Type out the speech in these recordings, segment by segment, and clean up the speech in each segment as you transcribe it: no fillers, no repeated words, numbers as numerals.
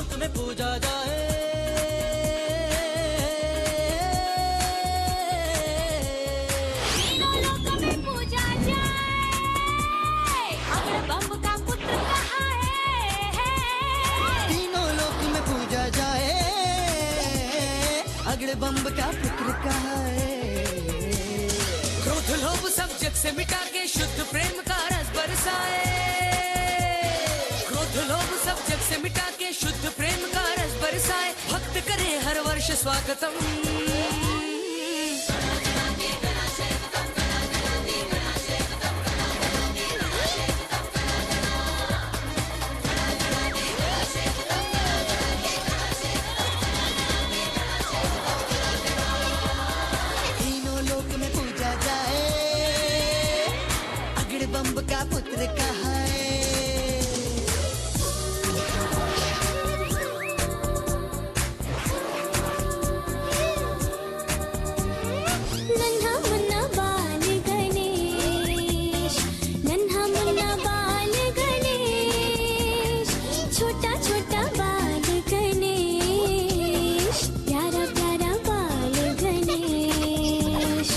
लोक में पूजा जाए। तीनों लोक में पूजा जाए, अगड़ बम का पुत्र कहा है। तीनों लोक में पूजा जाए, अगड़ बम का पुत्र कहा है। क्रोध लोभ सब जग से मिटा के शुद्ध प्रेम का रस बरसाए। क्रोध लोभ सब जग से मिटा के शुद्ध प्रेम का रस बरसाए। भक्त करे हर वर्ष स्वागतम। तीनों लोक में पूजा जाए, अगड़ बम का पुत्र कहा है। नन्हा मुन्ना बाल गणेश, नन्हा मुन्ना बाल गणेश, छोटा छोटा बाल गणेश, प्यारा प्यारा बाल गणेश।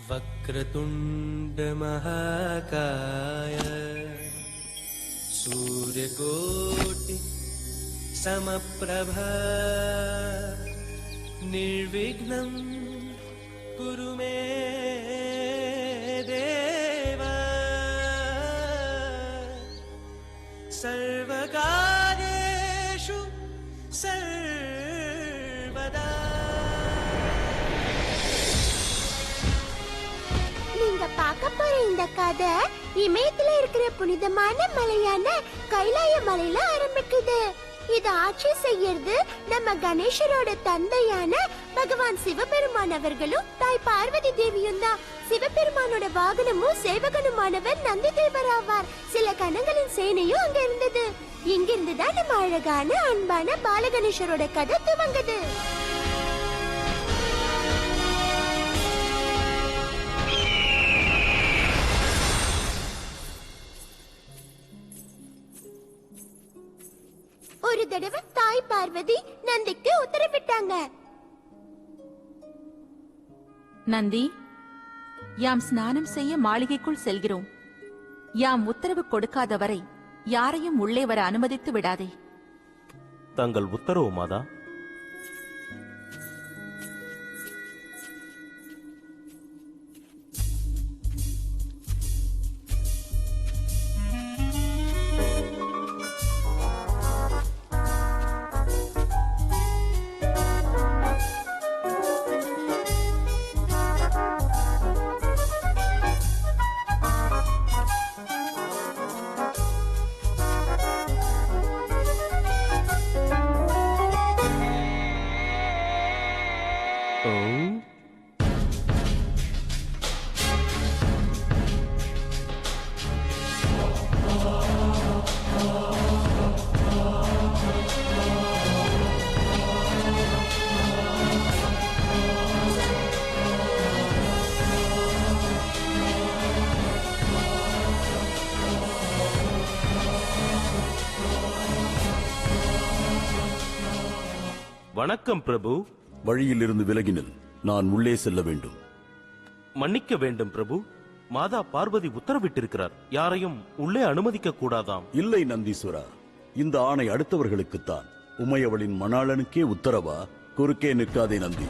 वक्रतुंड महाकाय सूर्यकोटि समप्रभा निर्विघ्नं कुरु मे देव सर्वकार्येषु सर्वदा। நீங்க பார்க்க போற இந்த கதை இமயத்துல இருக்கிற புனிதமான மலையான கைலாய மலையில ஆரம்பிக்குது. இது ஆட்சி செய்யறது நம்ம கணேசரோட தந்தையான பகவான் சிவபெருமான் அவர்களும் தாய் பார்வதி தேவியும் தான். சிவபெருமானோட வாகனமும் சேவகனுமானவர் நந்தி தேவர் ஆவார். சில கணங்களின் சேனையும் அங்க இருந்தது. இங்கிருந்து தான் நம்ம அழகான அன்பான பாலகணேசரோட கதை துவங்குது. ஒரு தடவை தாய் பார்வதி நந்திக்கு உத்தரவிட்டாங்க. நந்தி, யாம் ஸ்நானம் செய்ய மாளிகைக்குள் செல்கிறோம். யாம் உத்தரவு கொடுக்காத வரை யாரையும் உள்ளே வர அனுமதித்து விடாதே. தங்கள் உத்தரவு மாதா. வணக்கம் பிரபு. வழியிலிருந்து விலகினல். நான் உள்ளே செல்ல வேண்டும். மன்னிக்க வேண்டும் பிரபு. மாதா பார்வதி உத்தரவிட்டிருக்கிறார். யாரையும் உள்ளே அனுமதிக்க கூடாதாம். இல்லை நந்தீஸ்வரா, இந்த ஆணை அடுத்தவர்களுக்குத்தான். உமையவளின் மணாளனுக்கே உத்தரவா? குறுக்கே நிற்காதே நந்தி.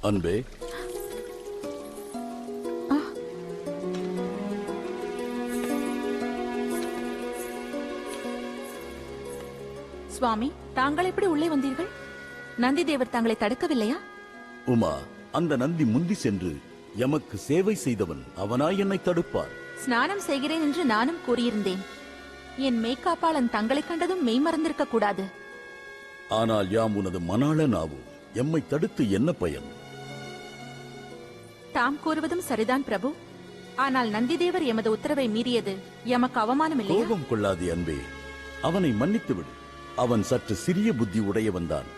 அன்பே, சுவாமி, தாங்கள் எப்படி உள்ளே வந்தீர்கள்? நந்தி தேவர் தாங்களை தடுக்கவில்லையா? உமா, அந்த நந்தி முந்தி சென்று எமக்கு சேவை செய்தவன் அவனாய் என்னை தடுப்பார். ஸ்நானம் செய்கிறேன் என்று நானும் கூறியிருந்தேன். என் மெய்காப்பாளன் தங்களை கண்டதும் மெய் மறந்திருக்க கூடாது. ஆனால் யாம் உனது மணாளன் ஆவோம். எம்மை தடுத்து என்ன பயன்? தாம் கூறுவதும் சரிதான் பிரபு. ஆனால் நந்திதேவர் எமது உத்தரவை மீறியது எமக்கு அவமானம் இல்லையா? கோபம் கொள்ளாதே அன்பே, அவனை மன்னித்து விடு. அவன் சற்று சிறிய புத்தி உடையவன்தான்.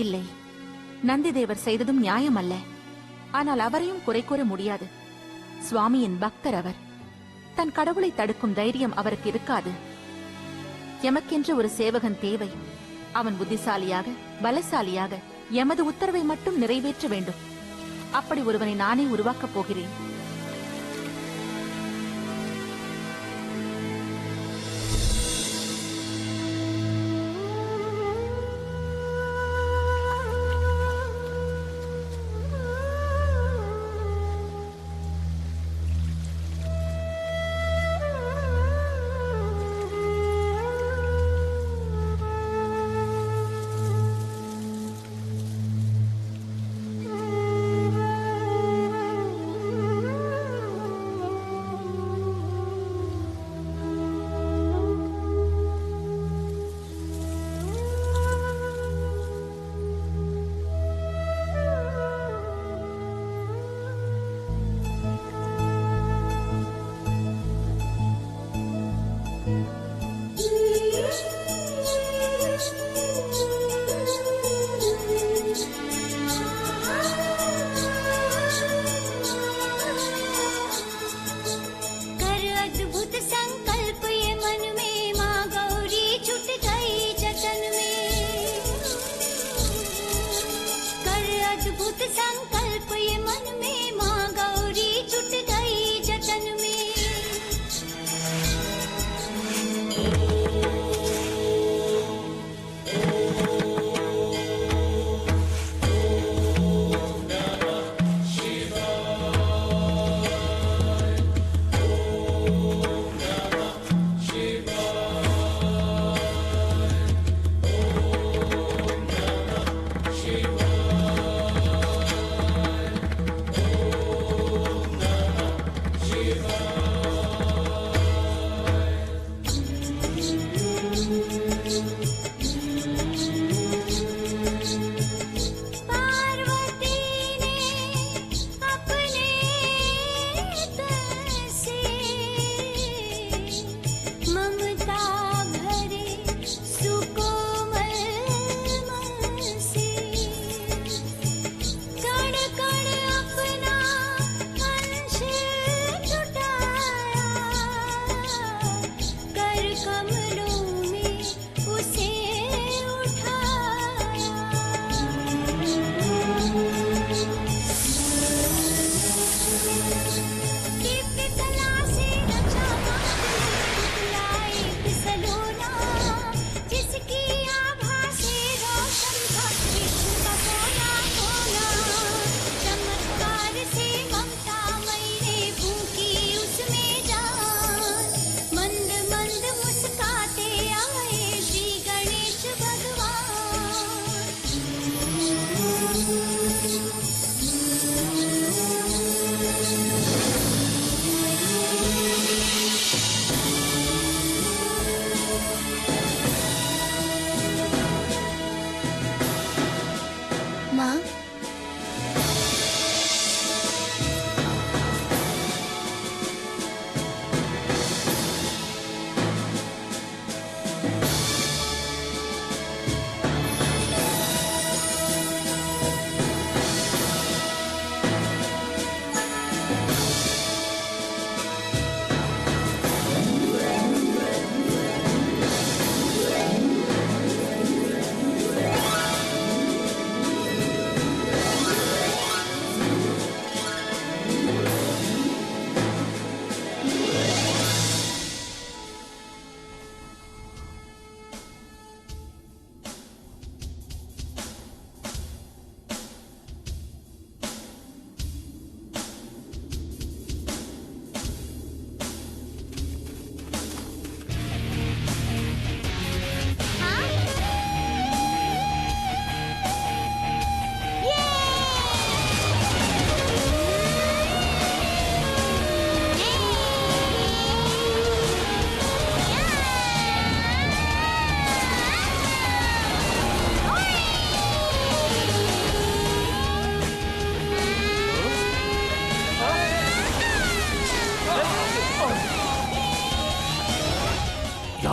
இல்லை, நந்திதேவர் செய்ததும் நியாயம் அல்ல. ஆனால் அவரையும் குறை கூற முடியாது. சுவாமியின் பக்தர் அவர். தன் கடவுளை தடுக்கும் தைரியம் அவருக்கு இருக்காது. எமக்கென்று ஒரு சேவகன் தேவை. அவன் புத்திசாலியாக, பலசாலியாக எமது உத்தரவை மட்டும் நிறைவேற்ற வேண்டும். அப்படி ஒருவனை நானே உருவாக்கப் போகிறேன்.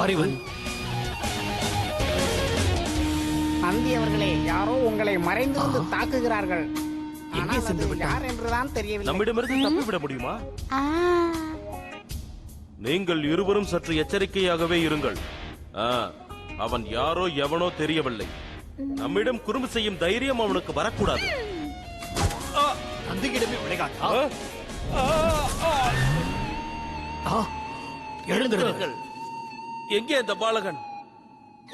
யார் இவன்? நந்தி அவர்களே, யாரோ உங்களை மறைந்திருந்து தாக்குகிறார்கள். எங்கே ஆனால் சென்று அது விட்டான்? யார் என்றுதான் தெரியவில்லை. நம்மிடமிருந்து தப்பிவிட முடியுமா? ஆ, நீங்கள் இருவரும் சற்று எச்சரிக்கையாகவே இருங்கள். ஆ, அவன் யாரோ எவனோ தெரியவில்லை. நம்மிடம் குறும்பு செய்யும் தைரியம் அவனுக்கு வரக்கூடாது. நந்தியிடமே விளையாட்டா? ஆ, எழுந்திருங்கள். எங்கே அந்த பாலகன்?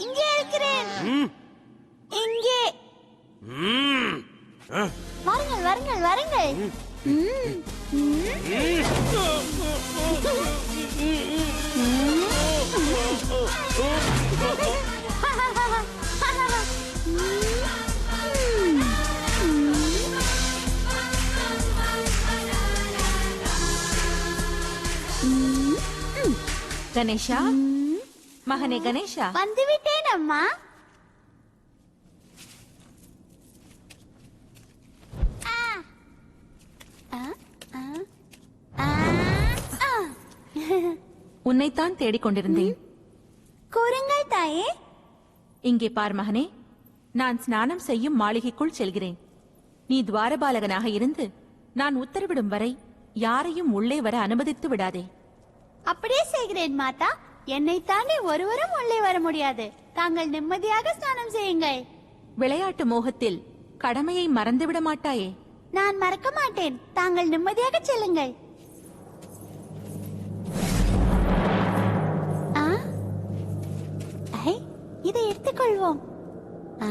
இங்கே இருக்கிறேன். ம், இங்கே ம், ஆ, வாருங்கள், வாருங்கள், வாருங்கள். ம், ம். கணேஷா, மகனே கணேஷா, வந்துவிட்டேன் அம்மா. ஆ. ஆ, ஆ, ஆ, ஆ. உன்னைத்தான் தேடிக் கொண்டிருந்தேன். கூறுங்கள் தாயே. இங்கே பார் மகனே, நான் ஸ்நானம் செய்யும் மாளிகைக்குள் செல்கிறேன். நீ துவாரபாலகனாக இருந்து நான் உத்தரவிடும் வரை யாரையும் உள்ளே வர அனுமதித்து விடாதே. அப்படியே செய்கிறேன் மாதா. என்னை தாண்டி ஒருவரும் உள்ளே வர முடியாது. தாங்கள் நிம்மதியாக ஸ்நானம் செய்யுங்கள். விளையாட்டு மோகத்தில் கடமையை மறந்துவிட மாட்டாயே? நான் மறக்க மாட்டேன். தாங்கள் நிம்மதியாக செல்லுங்கள். ஆ? ஐ, இதை எடுத்துக்கொள்வோம். ஆ?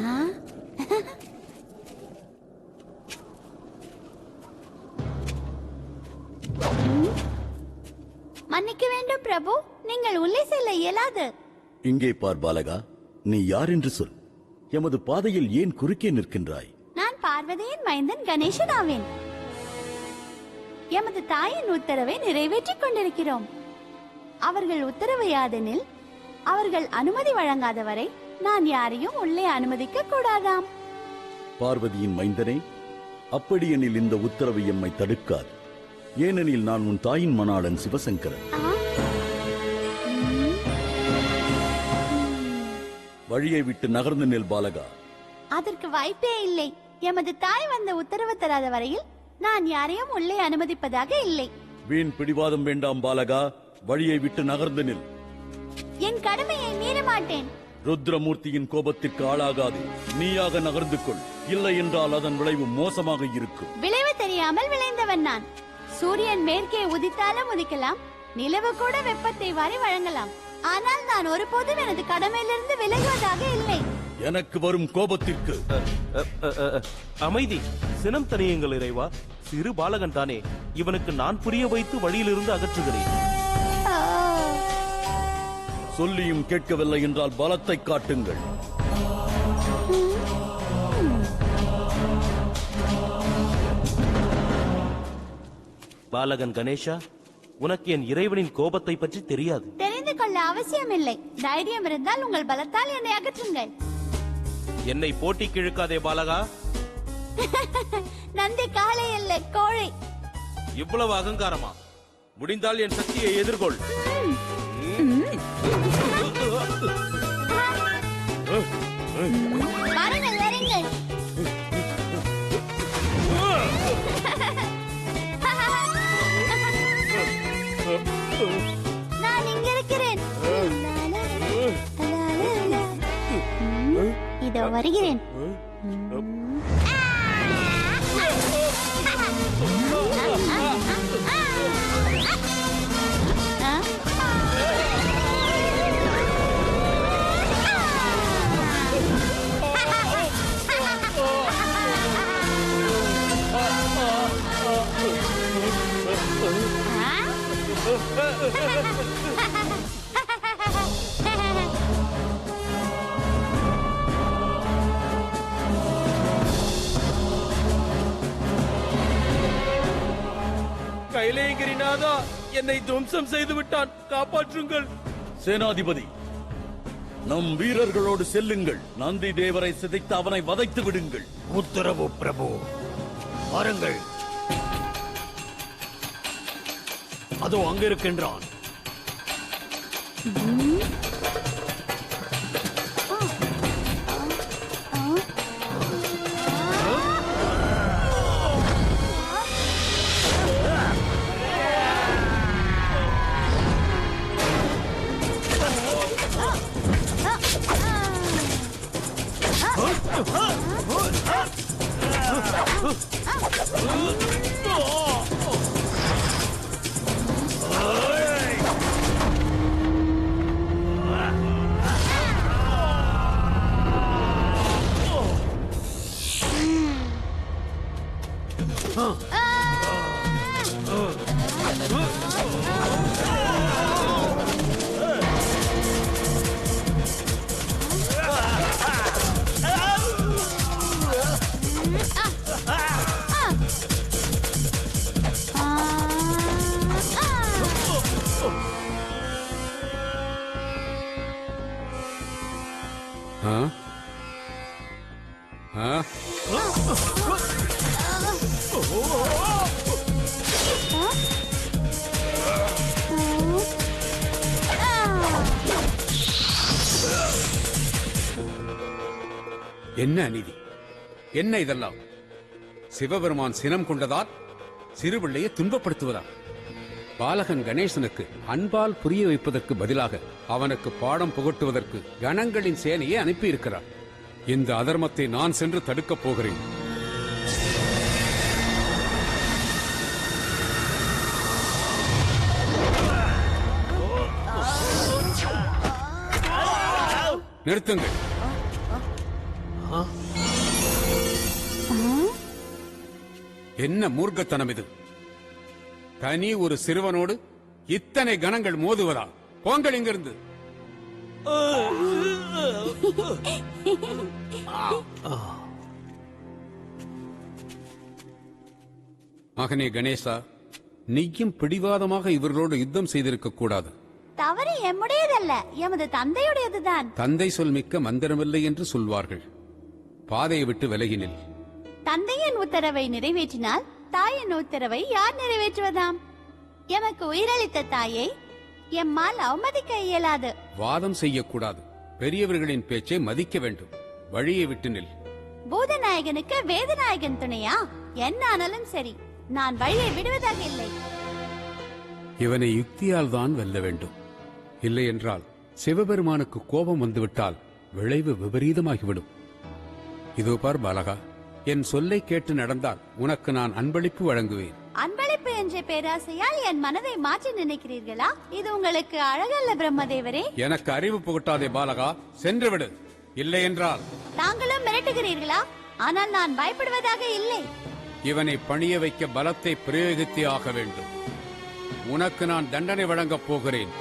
மன்னிக்க வேண்டும் பிரபு, நீங்கள் உள்ளே செல்ல இயலாது. இங்கே பார் பாலகா, நீ யார் என்று சொல். எமது பாதையில் ஏன் குறுக்கே நிற்கின்றாய்? நான் பார்வதியின் மைந்தன் கணேசன் ஆவேன். எமது தாயின் உத்தரவை நிறைவேற்றிக் கொண்டிருக்கிறோம். அவர்கள் உத்தரவு யாதெனில், அவர்கள் அனுமதி வழங்காதவரை நான் யாரையும் உள்ளே அனுமதிக்க கூடாதாம். பார்வதியின் மைந்தனே, அப்படியெனில் இந்த உத்தரவு எம்மை தடுக்காது. ஏனெனில் நான் உன் தாயின் மணாளன் சிவசங்கரன். ஆ? வழியை விட்டு நகர்ந்து நெல் பாலகா. அதற்கு வாய்ப்பே இல்லை. எமது தாய் வந்த உத்தரவு தராத வரையில் நான் யாரையும் உள்ளே அனுமதிப்பதாக இல்லை. வீண் பிடிவாதம் வேண்டாம் பாலகா, வழியை விட்டு நகர்ந்து நில். என் கடமையை மீற மாட்டேன். ருத்ரமூர்த்தியின் கோபத்திற்கு ஆளாகாது. நீயாக நகர்ந்து கொள். இல்லை என்றால் அதன் விளைவு மோசமாக இருக்கும். விளைவு தெரியாமல் விளைந்தவன் நான். சூரியன் மேற்கே உதித்தாலும் உதிக்கலாம், நிலவு கூட வெப்பத்தை வாரி வழங்கலாம். ஆனால் நான் ஒருபோதும் எனது கடமையிலிருந்து விலகுவதாக இல்லை. எனக்கு வரும் கோபத்திற்கு அமைதி, சினம் தனியுங்கள் இறைவா. சிறு பாலகன் தானே, இவனுக்கு நான் புரிய வைத்து வழியிலிருந்து அகற்றுகிறேன். ஆ. சொல்லியும் கேட்கவில்லை என்றால் பலத்தை காட்டுங்கள். பாலகன் கணேஷா, உனக்கு என் இறைவனின் கோபத்தை பற்றி தெரியாது. தெரிந்து கொள்ள அவசியமில்லை. தைரியம் இருந்தால் உங்கள் பலத்தால் என்னை அகற்றுங்கள். என்னை போட்டிக்கு இழுக்காதே பாலகா. நந்தி காளை அல்ல, கோழை. இவ்வளவு அகங்காரமா? முடிந்தால் என் சக்தியை எதிர்கொள். வாருங்கள், வாருங்கள். நான் இங்க இருக்கிறேன். இதோ வருகிறேன். கைலேங்கிரிநாதா, என்னை துவம்சம் செய்து விட்டான், காப்பாற்றுங்கள். சேனாதிபதி, நம் வீரர்களோடு செல்லுங்கள். நந்தி தேவரை சிதைத்து அவனை வதைத்து விடுங்கள். உத்தரவு பிரபு. வாருங்கள். அதோ அங்கிருக்கின்றான். என்ன அநீதி, என்ன இதெல்லாம்? சிவபெருமான் சினம் கொண்டதால் சிறுபிள்ளையை துன்பப்படுத்துவதா? பாலகன் கணேசனுக்கு அன்பால் புரிய வைப்பதற்கு பதிலாக அவனுக்கு பாடம் புகட்டுவதற்கு கணங்களின் சேனையை அனுப்பியிருக்கிறார். இந்த அதர்மத்தை நான் சென்று தடுக்கப் போகிறேன். நிறுத்துங்கள். என்ன மூர்க்கத்தனம் இது? தனி ஒரு சிறுவனோடு இத்தனை கணங்கள் மோதுவதா? போங்கள் இங்கிருந்து. மகனே கணேசா, நீயும் பிடிவாதமாக இவர்களோடு யுத்தம் செய்திருக்க கூடாது. தவறு எம்முடையதல்ல, எமது தந்தையுடையதுதான். தந்தை சொல் மிக்க மந்திரமில்லை என்று சொல்வார்கள். பாதையை விட்டு விலகினில். தந்தையின் உத்தரவை நிறைவேற்றினால் தாயின் உத்தரவை யார் நிறைவேற்றுவதாம்? எமக்கு உயிரளித்த தாயை எம்மால் அவமதிக்க இயலாது. வாதம் செய்யக்கூடாது. பெரியவர்களின் பேச்சை மதிக்க வேண்டும். வழியை விட்டு நில். பூதநாயகனுக்கு வேதநாயகன் துணையா? என்ன ஆனாலும் சரி, நான் வழியை விடுவதாக இல்லை. இவனை யுக்தியால் தான் வெல்ல வேண்டும். இல்லை என்றால் சிவபெருமானுக்கு கோபம் வந்துவிட்டால் விளைவு விபரீதமாகிவிடும். இதோ பார் பாலகா, என் சொல்லை கேட்டு நடந்தால் உனக்கு நான் அன்பளிப்பு வழங்குவேன். அன்பளிப்பு என்ற பேராசையால் என் மனதை மாற்றி நினைக்கிறீர்களா? இது உங்களுக்கு அழகல்ல பிரம்மதேவரே. எனக்கு அறிவு புகட்டாதே பாலகா, சென்று விடு. இல்லை என்றால் தாங்களும் மிரட்டுகிறீர்களா? ஆனால் நான் பயப்படுவதாக இல்லை. இவனை பணிய வைக்க பலத்தை பிரயோகித்தே ஆக வேண்டும். உனக்கு நான் தண்டனை வழங்கப் போகிறேன்.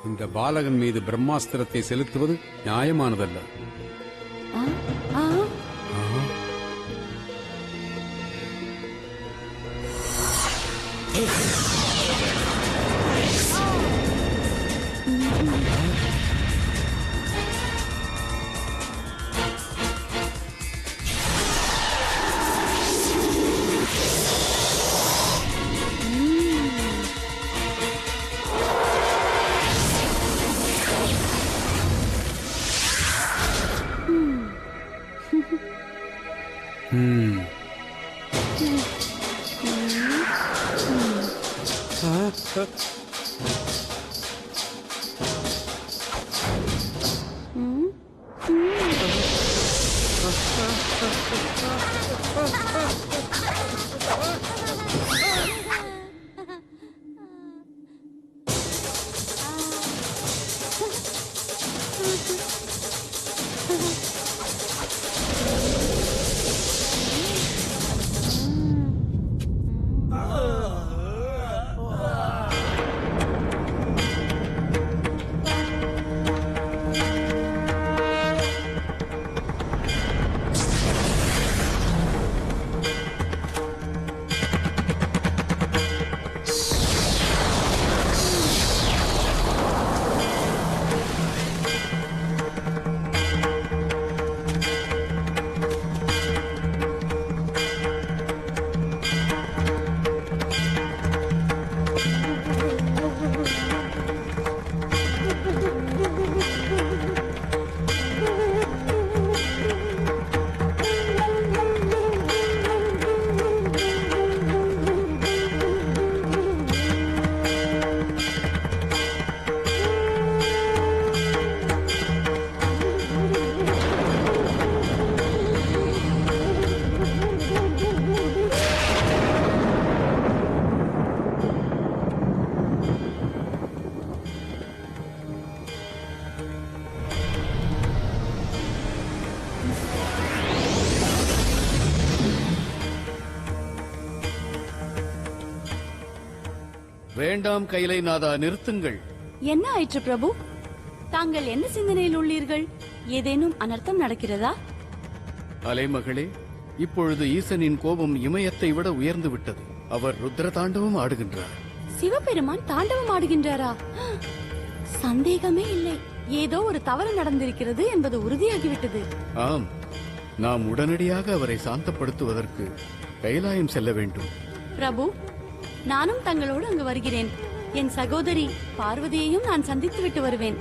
இந்த பாலகன் மீது பிரம்மாஸ்திரத்தை செலுத்துவது நியாயமானதல்ல. வேண்டாம் கைலைநாதா, நிறுத்துங்கள். என்ன ஆயிற்று பிரபு? தாங்கள் என்ன சிந்தனையில் உள்ளீர்கள்? ஏதேனும் அனர்த்தம் நடக்கிறதா? அலைமகளே, இப்பொழுது ஈசனின் கோபம் இமயத்தை விட உயர்ந்து விட்டது. அவர் ருத்ர தாண்டவம் ஆடுகின்றார். சிவபெருமான் தாண்டவம் ஆடுகின்றாரா? சந்தேகமே இல்லை. ஏதோ ஒரு தவறு நடந்திருக்கிறது என்பது உறுதியாகிவிட்டது. ஆம், நாம் உடனடியாக அவரை சாந்தப்படுத்துவதற்கு கைலாயம் செல்ல வேண்டும். பிரபு, நானும் தங்களோடு அங்கு வருகிறேன். என் சகோதரி பார்வதியையும் நான் சந்தித்து விட்டு வருவேன்.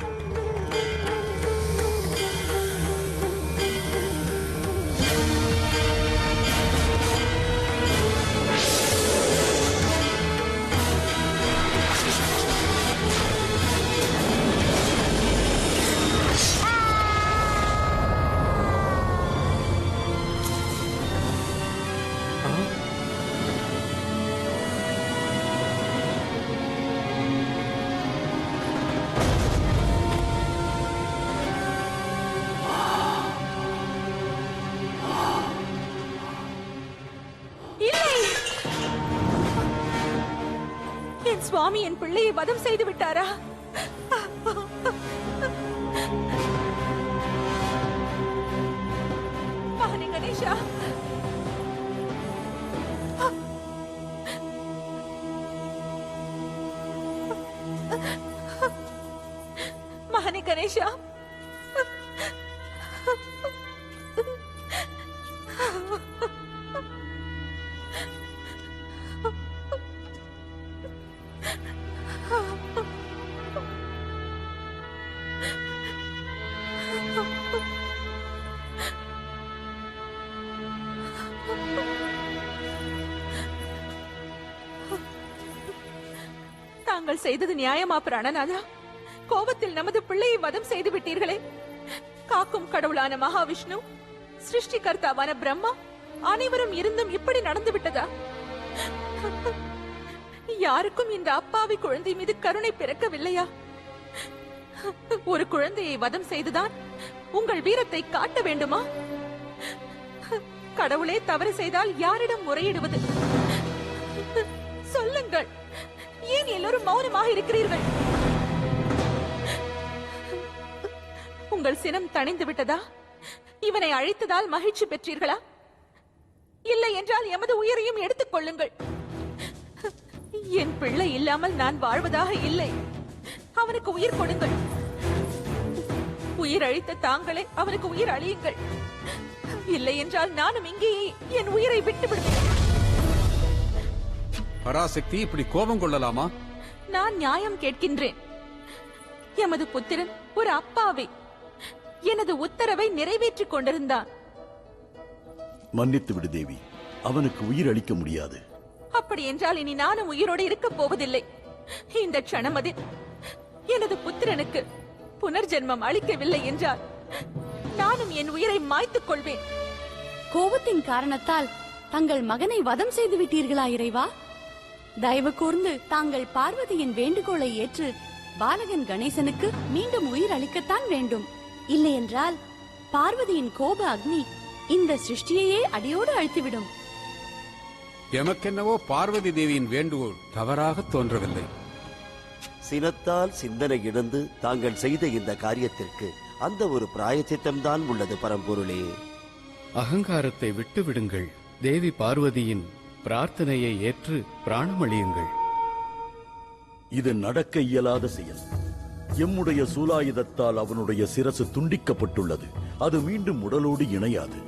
என் சுவாமி என் பிள்ளையை வதம் செய்து விட்டாரா? மகனே கணேஷா, மகனே கணேஷா, தாங்கள் செய்தது நியாயமா பிராணநாதா? கோபத்தில் நமது பிள்ளையை வதம் செய்து விட்டீர்களே. காக்கும் கடவுளான மகாவிஷ்ணு, சிருஷ்டிகர்த்தாவான பிரம்மா அனைவரும் இருந்தும் இப்படி நடந்து விட்டதா? யாருக்கும் இந்த அப்பாவி குழந்தை மீது கருணை பிறக்கவில்லையா? ஒரு குழந்தையை வதம் செய்துதான் உங்கள் வீரத்தை காட்ட வேண்டுமா? கடவுளே தவறு செய்தால் யாரிடம் முறையிடுவது? சொல்லுங்கள், ஏன் எல்லோரும் மௌனமாக இருக்கிறீர்கள்? உங்கள் சினம் தணிந்து விட்டதா? இவனை அழைத்ததால் மகிழ்ச்சி பெற்றீர்களா? இல்லை என்றால் எமது உயிரையும் எடுத்துக் கொள்ளுங்கள். என் பிள்ளை இல்லாமல் நான் வாழ்வதாக இல்லை. அவனுக்கு உயிர் கொடுங்கள். உயிர் அழித்த தாங்களே அவனுக்கு உயிர் அழியுங்கள். இல்லை என்றால் நானும் இங்கேயே என் உயிரை விட்டு விடுவேன். பராசக்தி, இப்படி கோபம் கொள்ளலாமா? நான் நியாயம் கேட்கின்றேன். எமது புத்திரன் ஒரு அப்பாவி எனது உத்தரவை நிறைவேற்றிக் கொண்டிருந்தான். மன்னித்து விடு தேவி, அவனுக்கு உயிர் அளிக்க முடியாது. அப்படி என்றால் இனி நானும் உயிரோடு இருக்கப் போவதில்லை. இந்த க்ஷணமதில் எனது புத்திரனுக்கு புனர்ஜென்மம் அளிக்கவில்லை என்றால் நானும் என் உயிரை மாய்த்துக் கொள்வேன். கோபத்தின் காரணத்தால் தங்கள் மகனை வதம் செய்து விட்டீர்களா இறைவா? தயவு கூர்ந்து தாங்கள் பார்வதியின் வேண்டுகோளை ஏற்று பாலகன் கணேசனுக்கு மீண்டும் உயிர் அளிக்கத்தான் வேண்டும். இல்லை என்றால் பார்வதியின் கோப அக்னி இந்த சிருஷ்டியையே அடியோடு அழித்துவிடும். எமக்கென்னவோ பார்வதி தேவியின் வேண்டுகோள் தவறாக தோன்றவில்லை. சினத்தால் சிந்தனை இழந்து தாங்கள் செய்த இந்த காரியத்திற்கு அந்த ஒரு பிராயச்சித்தம்தான் உள்ளது பரம்பொருளே. அகங்காரத்தை விட்டு விடுங்கள். தேவி பார்வதியின் பிரார்த்தனையை ஏற்று பிராணமளியுங்கள். இது நடக்க இயலாத செயல். எம்முடைய சூலாயுதத்தால் அவனுடைய சிரசு துண்டிக்கப்பட்டுள்ளது. அது மீண்டும் உடலோடு இணையாது.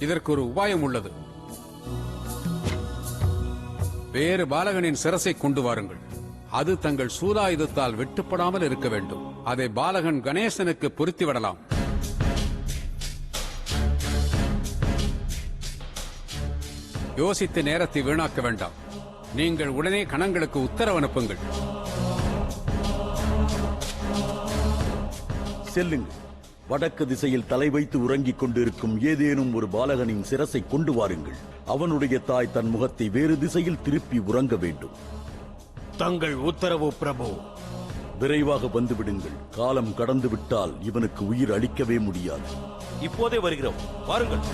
இதற்கு ஒரு உபாயம் உள்ளது. வேறு பாலகனின் சிரசை கொண்டு வாருங்கள். அது தங்கள் சூலாயுதத்தால் வெட்டுப்படாமல் இருக்க வேண்டும். அதை பாலகன் கணேசனுக்கு பொருத்திவிடலாம். யோசித்து நேரத்தை வீணாக்க வேண்டாம். நீங்கள் உடனே கணங்களுக்கு உத்தரவு அனுப்புங்கள். செல்லுங்கள். வடக்கு திசையில் தலை வைத்து உறங்கிக் கொண்டிருக்கும் ஏதேனும் ஒரு பாலகனின் சிரசை கொண்டு வாருங்கள். அவனுடைய தாய் தன் முகத்தை வேறு திசையில் திருப்பி உறங்க வேண்டும். தங்கள் உத்தரவு பிரபு. விரைவாக வந்துவிடுங்கள். காலம் கடந்து விட்டால் இவனுக்கு உயிர் அளிக்கவே முடியாது. இப்போதே வருகிறோம், வாருங்கள்.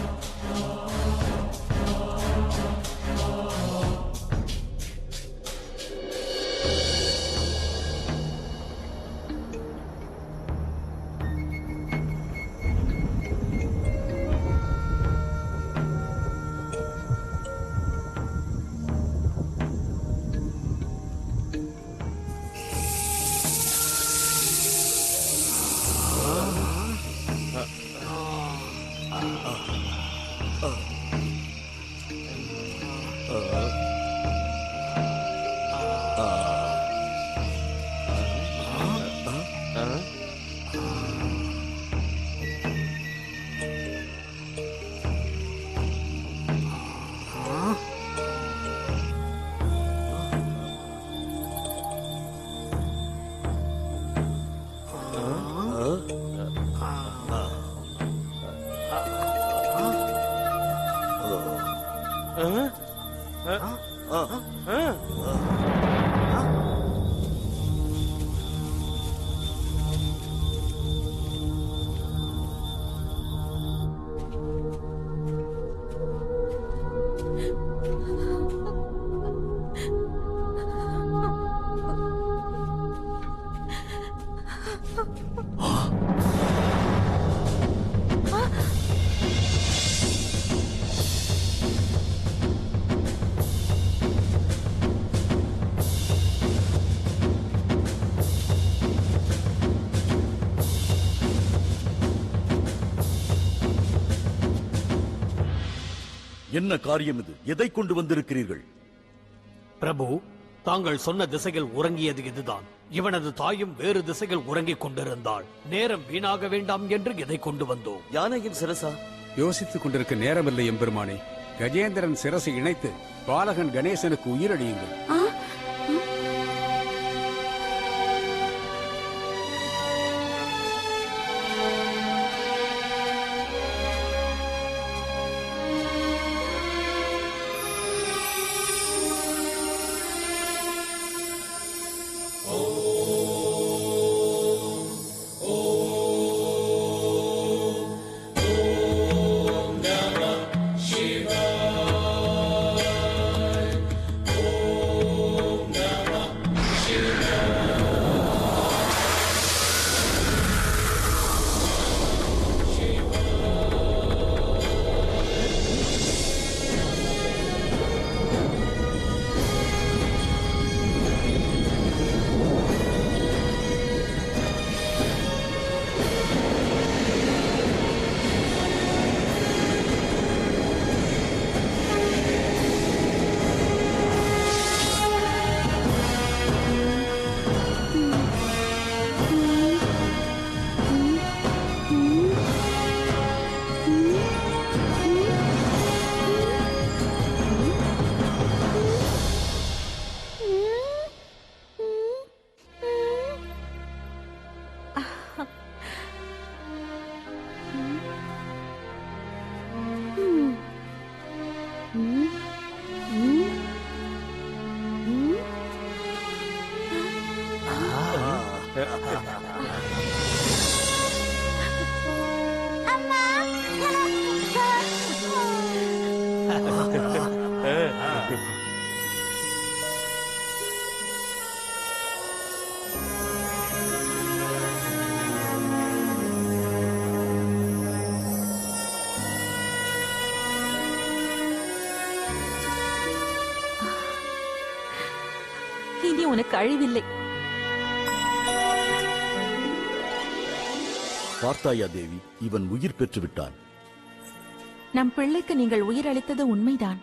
என்ன காரியம் இது? எதை கொண்டு வந்திருக்கிறீர்கள்? பிரபு, தாங்கள் சொன்ன திசையில் உறங்கியது இதுதான். இவனது தாயும் வேறு திசையில் உறங்கிக் கொண்டிருந்தாள். நேரம் வீணாக வேண்டாம் என்று இதை கொண்டு வந்தோம். யானையின் சிரசா? யோசித்துக் கொண்டிருக்க நேரமில்லை எம்பெருமானே. கஜேந்திரன் சிரசை இணைத்து பாலகன் கணேசனுக்கு உயிரடியுங்கள். இனி உனக்கு அழிவில்லை. பார்த்தாயா தேவி, இவன் உயிர் பெற்று விட்டான். நம் பிள்ளைக்கு நீங்கள் உயிரளித்தது உண்மைதான்.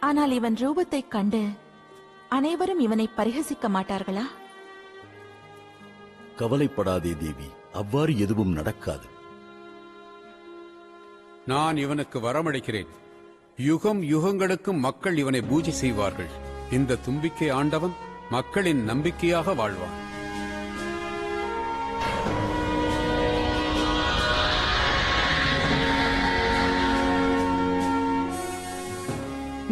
ஆனால் இவன் ரூபத்தைக் கண்டு அனைவரும் இவனை பரிகசிக்க மாட்டார்களா? கவலைப்படாதே தேவி, அவ்வாறு எதுவும் நடக்காது. நான் இவனுக்கு வரமளிக்கிறேன். யுகம் யுகங்களுக்கும் மக்கள் இவனை பூஜை செய்வார்கள். இந்த தும்பிக்கை ஆண்டவன் மக்களின் நம்பிக்கையாக வாழ்வான்.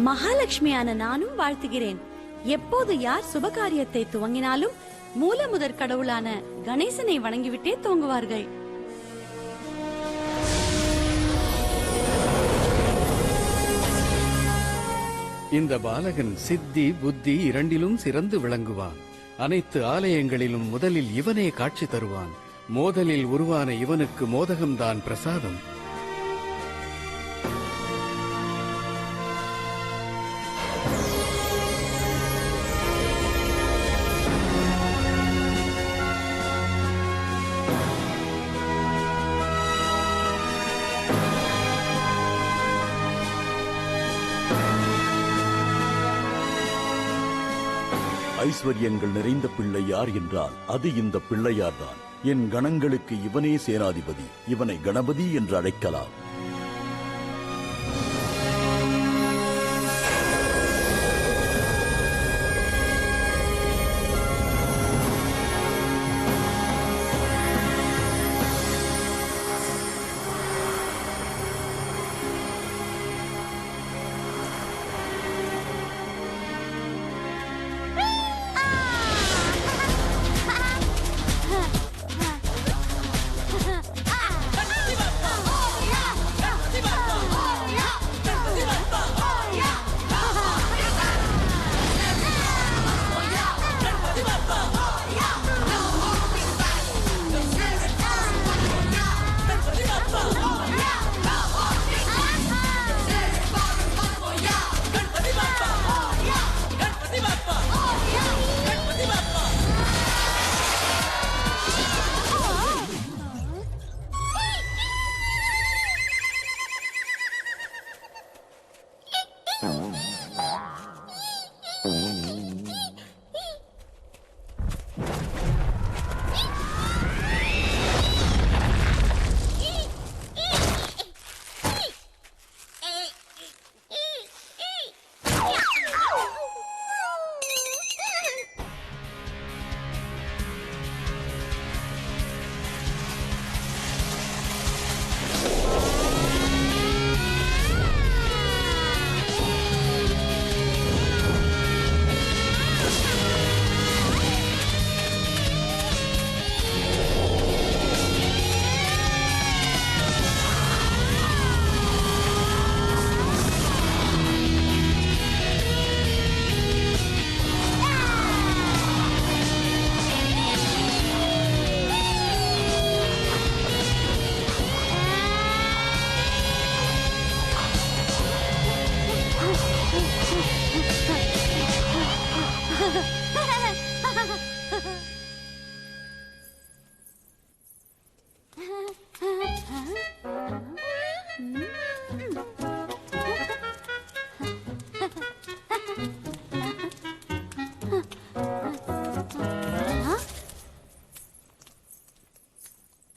மகாலட்சுமியான நானும் வாழ்த்துகிறேன். எப்போது யார் சுபகாரியத்தை துவங்கினாலும் மூல முதற் கடவுளான கணேசனை வணங்கிவிட்டே துவங்குவார்கள். இந்த பாலகன் சித்தி புத்தி இரண்டிலும் சிறந்து விளங்குவான். அனைத்து ஆலயங்களிலும் முதலில் இவனே காட்சி தருவான். மோதலில் உருவான இவனுக்கு மோதகம்தான் பிரசாதம். ஐஸ்வர்யங்கள் நிறைந்த பிள்ளை யார் என்றால் அது இந்த பிள்ளையார்தான். என் கணங்களுக்கு இவனே சேனாதிபதி. இவனை கணபதி என்று அழைக்கலாம்.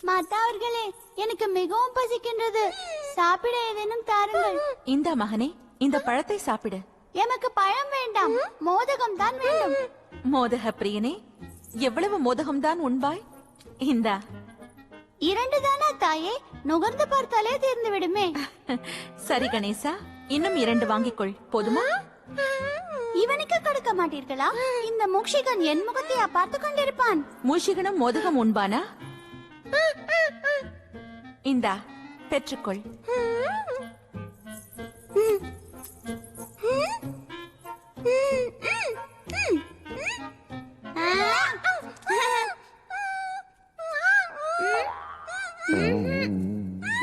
மாதா அவர்களே, எனக்கு மிகவும் பசிக்கின்றது. சாப்பிட ஏதேனும் தாருங்கள். இந்த மகனே, இந்த பழத்தை சாப்பிடு. எமக்கு பழம் வேண்டாம், மோதகம் தான் வேண்டும். மோதக பிரியனே, எவ்வளவு மோதகம் தான் உண்பாய்? இந்தா. 2 தானா தாயே? நுகர்ந்து பார்த்தாலே தீர்ந்து விடுமே. சரி கணேசா, இன்னும் 2 வாங்கிக்கொள். போதுமா? இவனுக்கு கொடுக்க மாட்டீர்களா? இந்த மூஷிகன் என் முகத்தை பார்த்து கொண்டிருப்பான். மூஷிகனும் மோதகம் உண்பானா? இந்தா, பெற்றுக்கொள்.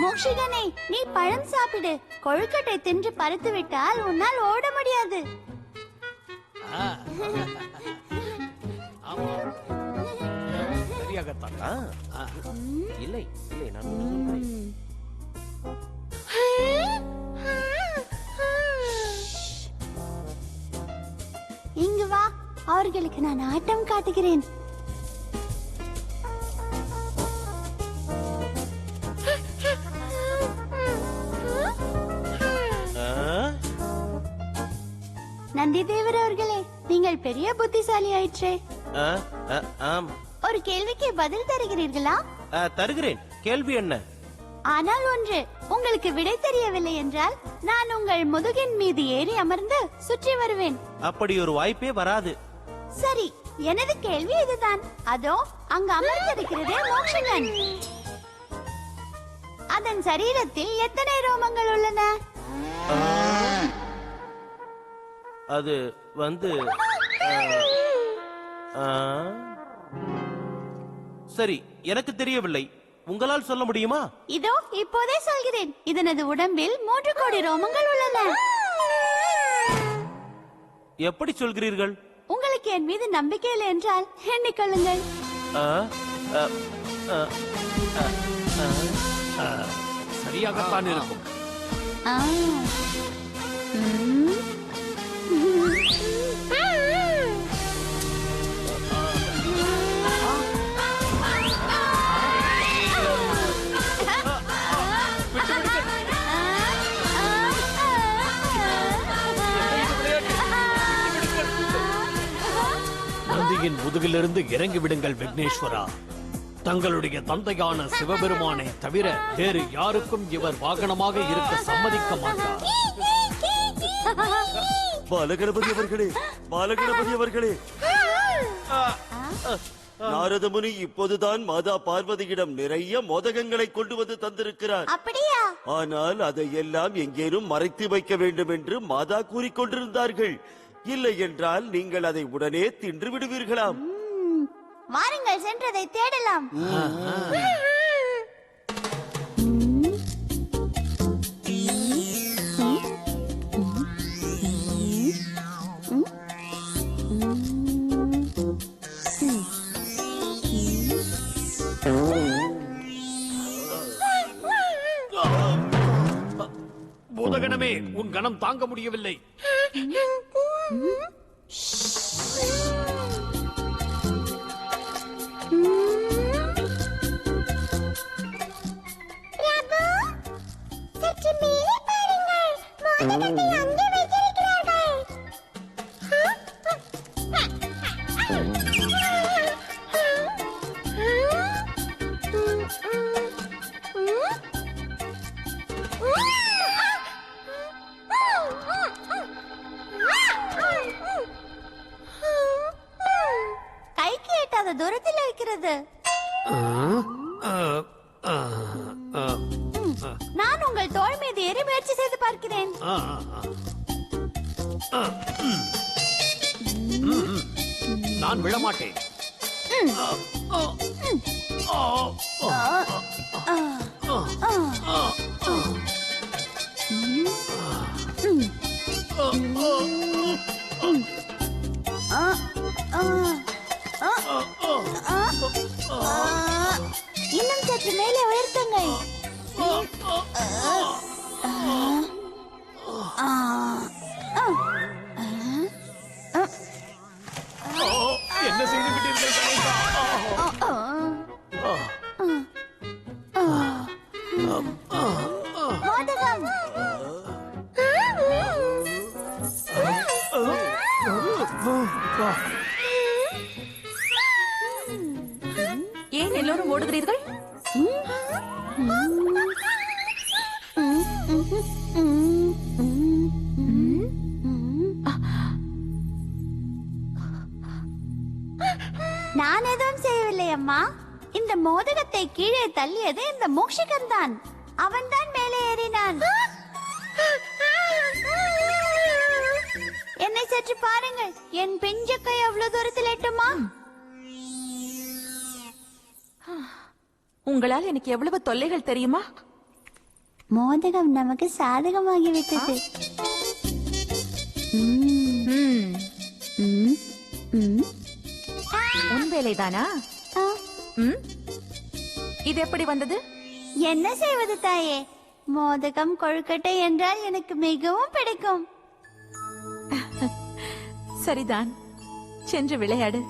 மூஷிகனே, நீ பழம் சாப்பிடு. கொழுக்கட்டை தின்று பறித்து விட்டால் உன்னால் ஓட முடியாது. இல்லை இல்லை, நான் சொல்கிறேன். இங்கு வா, அவர்களுக்கு நான் ஆட்டம் காட்டுகிறேன். நந்தி தேவர் அவர்களே, நீங்கள் பெரிய புத்திசாலி ஆயிற்றே. ஒரு கேள்விக்கு பதில் தருகிறீர்களா? தருகிறேன். கேள்வி என்ன? ஆனால் ஒன்று, உங்களுக்கு விடை தெரியவில்லை என்றால் நான் உங்கள் முதுகின் மீது ஏறி அமர்ந்து சுற்றி வருவேன். அப்படி ஒரு வாய்ப்பே வராது. சரி, எனது கேள்வி இதுதான். அதோ அங்கு அமர்ந்திருக்கிறதே மோக்ஷகன். அதன் சரீரத்தில் எத்தனை ரோமங்கள் உள்ளன? அது வந்து சரி, எனக்கு தெரியவில்லை. உங்களால் சொல்ல முடியுமா? இதோ இப்போதே சொல்கிறேன். இதனது உடம்பில் 3 கோடி ரோமங்கள் உள்ளன. எப்படி சொல்கிறீர்கள்? உங்களுக்கு என் மீது நம்பிக்கை இல்லை என்றால் எண்ணிக்கொள்ளுங்கள். சரியாகத்தான் இருக்கும். நந்தியின் முதுகிலிருந்து இறங்கி விடுங்கள் விக்னேஸ்வரா. தங்களுடைய தந்தையான சிவபெருமானை தவிர வேறு யாருக்கும் இவர் வாகனமாக இருக்க சம்மதிக்க மாட்டார். பாலகணபதி அவர்களே, பாலகணபதி அவர்களே, நாரத முனி இப்போதுதான் மாதா பார்வதியிடம் நிறைய மோதகங்களை கொண்டு வந்து தந்திருக்கிறார். அப்படியா? ஆனால் அதையெல்லாம் எங்கேனும் மறைத்து வைக்க வேண்டும் என்று மாதா கூறிக்கொண்டிருந்தார்கள். இல்லை என்றால் நீங்கள் அதை உடனே தின்று விடுவீர்களாம். வாருங்கள், சென்றதை தேடலாம். பூதகணமே, உன் கணம் தாங்க முடியவில்லை. சற்று மேலே பாருங்கள், மோதகத்தை அங்கே வைத்திருக்கிறார்கள். கைக்கு எட்டாத தூரத்தில் இருக்கிறது. நான் உங்கள் தோள் மீது ஏறி முயற்சி செய்து பார்க்கிறேன். நான் விழமாட்டேன். இன்னும் சற்று மேலே உயர்த்துங்கள். என்ன செய்து விட்டீர்கள் கணேசா? மோதகம். ஏன் எல்லோரும் ஓடுகிறீர்கள்? நான் எதுவும் செய்யவில்லை அம்மா. இந்த மோதகத்தை கீழே தள்ளியது இந்த மூஷிகன் தான். அவன் தான் மேலே ஏறினான். என்னை சற்று பாருங்கள். என் பிஞ்சு கை அவ்வளவு தூரத்தில் எட்டுமா? உங்களால் எனக்கு எவ்வளவு தொல்லைகள் தெரியுமா? மோதகம் நமக்கு சாதகமாகிவிட்டது. உன் வேலைதானா? இது எப்படி வந்தது? என்ன செய்வது தாயே? மோதகம் கொழுக்கட்டை என்றால் எனக்கு மிகவும் பிடிக்கும். சரிதான், சென்று விளையாடு.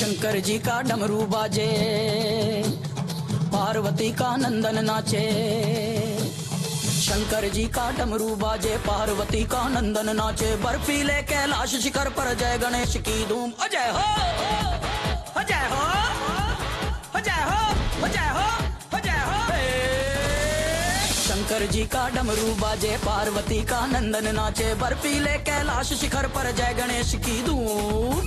शंकर जी का डमरू बाजे, पार्वती का नंदन नाचे। शंकर जी का डमरू बाजे, पार्वती का नंदन नाचे। बर्फीले कैलाश शिखर पर जय गणेश की धूम। अजय हो, अजय हो, अजय हो, अजय हो, अजय हो। शंकर जी का डमरू बाजे, पार्वती का नंदन नाचे। बर्फीले कैलाश शिखर पर जय गणेश की धूम।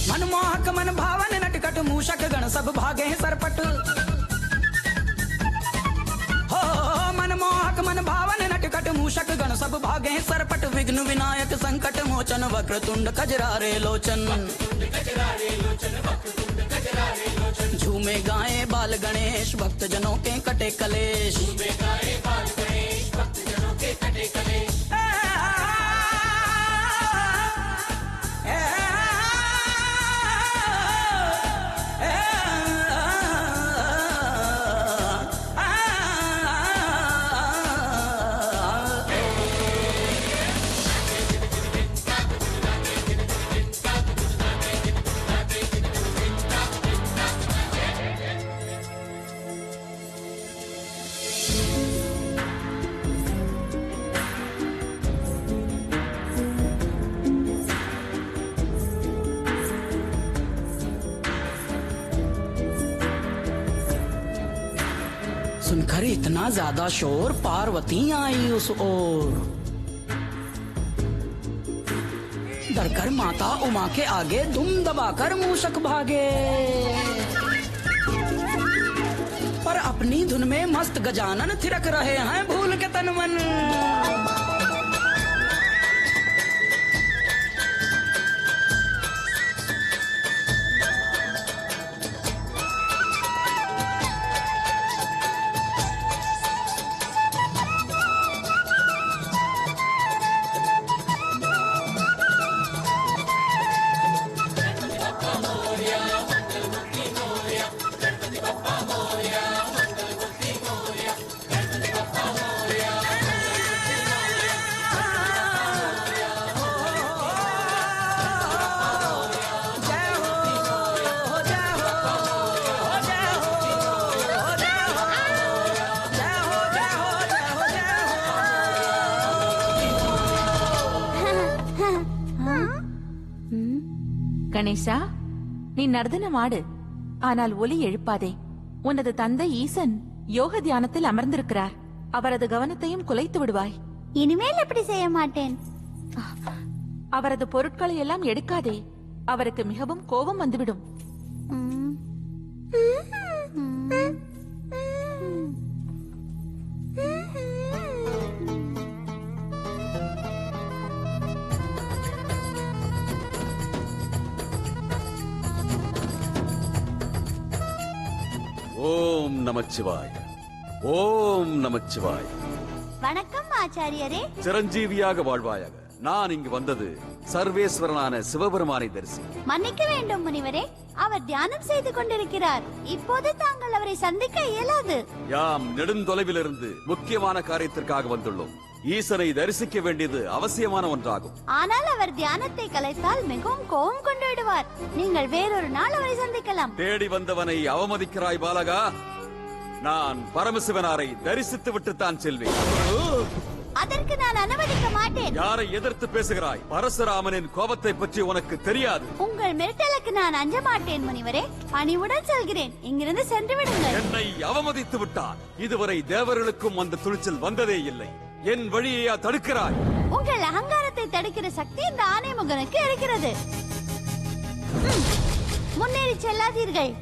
मनमोहक मन भावन नटखट मूषक गण सब भागे सरपट। हो मनमोहक मन भावन नटखट मूषक गण सब भागे सरपट। विघ्न विनायक संकट मोचन वक्रतुंड खजरारे लोचन। झूमे गाए बाल गणेश भक्त जनों के कटे कलेश। सुनकर इतना ज्यादा शोर, पार्वती आई उस ओर। डरकर माता उमा के आगे दुम दबाकर मूषक भागे। पर अपनी धुन में मस्त गजानन थिरक रहे हैं भूल के तन मन। கணேசா, நீ நர்தனம் ஆடு, ஆனால் ஒலி எழுப்பாதே. உனது தந்தை ஈசன் யோக தியானத்தில் அமர்ந்திருக்கிறார். அவரது கவனத்தையும் குலைத்து விடுவாய். இனிமேல் அப்படி செய்ய மாட்டேன். அவரது பொருட்களை எல்லாம் எடுக்காதே, அவருக்கு மிகவும் கோபம் வந்துவிடும். ஓம் நமச்சிவாய, ஓம் நமச்சிவாய. வணக்கம் ஆச்சாரியரே. சிரஞ்சீவியாக வாழ்வாயாக. நான் இங்கு வந்தது சர்வேஸ்வரனான சிவபெருமானை தரிசி. மன்னிக்க வேண்டும் முனிவரே, அவர் தியானம் செய்து கொண்டிருக்கிறார். இப்போது தாங்கள் அவரை சந்திக்க இயலாது. யாம் நெடுந்தொலைவிலிருந்து முக்கியமான காரியத்திற்காக வந்துள்ளோம். ஈசனை தரிசிக்க வேண்டியது அவசியமான ஒன்றாகும். ஆனால் அவர் தியானத்தை கலைத்தால் மிகவும் கோபம் கொண்டு விடுவார். நீங்கள் வேறொரு நாள் அவரை சந்திக்கலாம். தேடி வந்தவனை அவமதிக்கிறாய் பாலகா. நான் பரமசிவனாரை தரிசித்து விட்டுத்தான் செல்வேன். அதற்கு நான் அனுமதிக்க மாட்டேன். யாரை எதிர்த்து பேசுகிறாய்? பரசுராமனின் கோபத்தை பற்றி உனக்கு தெரியாது. உங்கள் மிரட்டலுக்கு நான் அஞ்ச மாட்டேன் முனிவரே. பணிவுடன் செல்கிறேன். இங்கிருந்து சென்று விடுங்கள். என்னை அவமதித்து விட்டார். இதுவரை தேவர்களுக்கும் அந்த துணிச்சல் வந்ததே இல்லை. என் வழியை தடுக்கிறாய். உங்கள் அகங்காரத்தை தடுக்கிற சக்தி இந்த ஆனைமுகனுக்கு இருக்கிறது. முன்னேறி செல்லாதீர்கள்.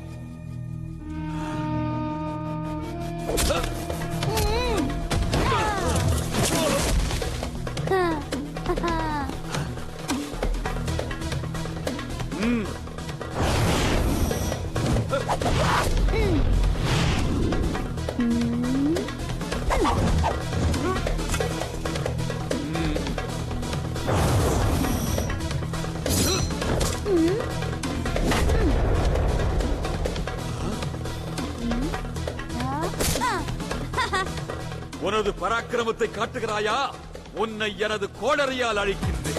உனது பராக்கிரமத்தை காட்டுகிறாயா? உன்னை எனது கோடரியால் அழிக்கின்றேன்.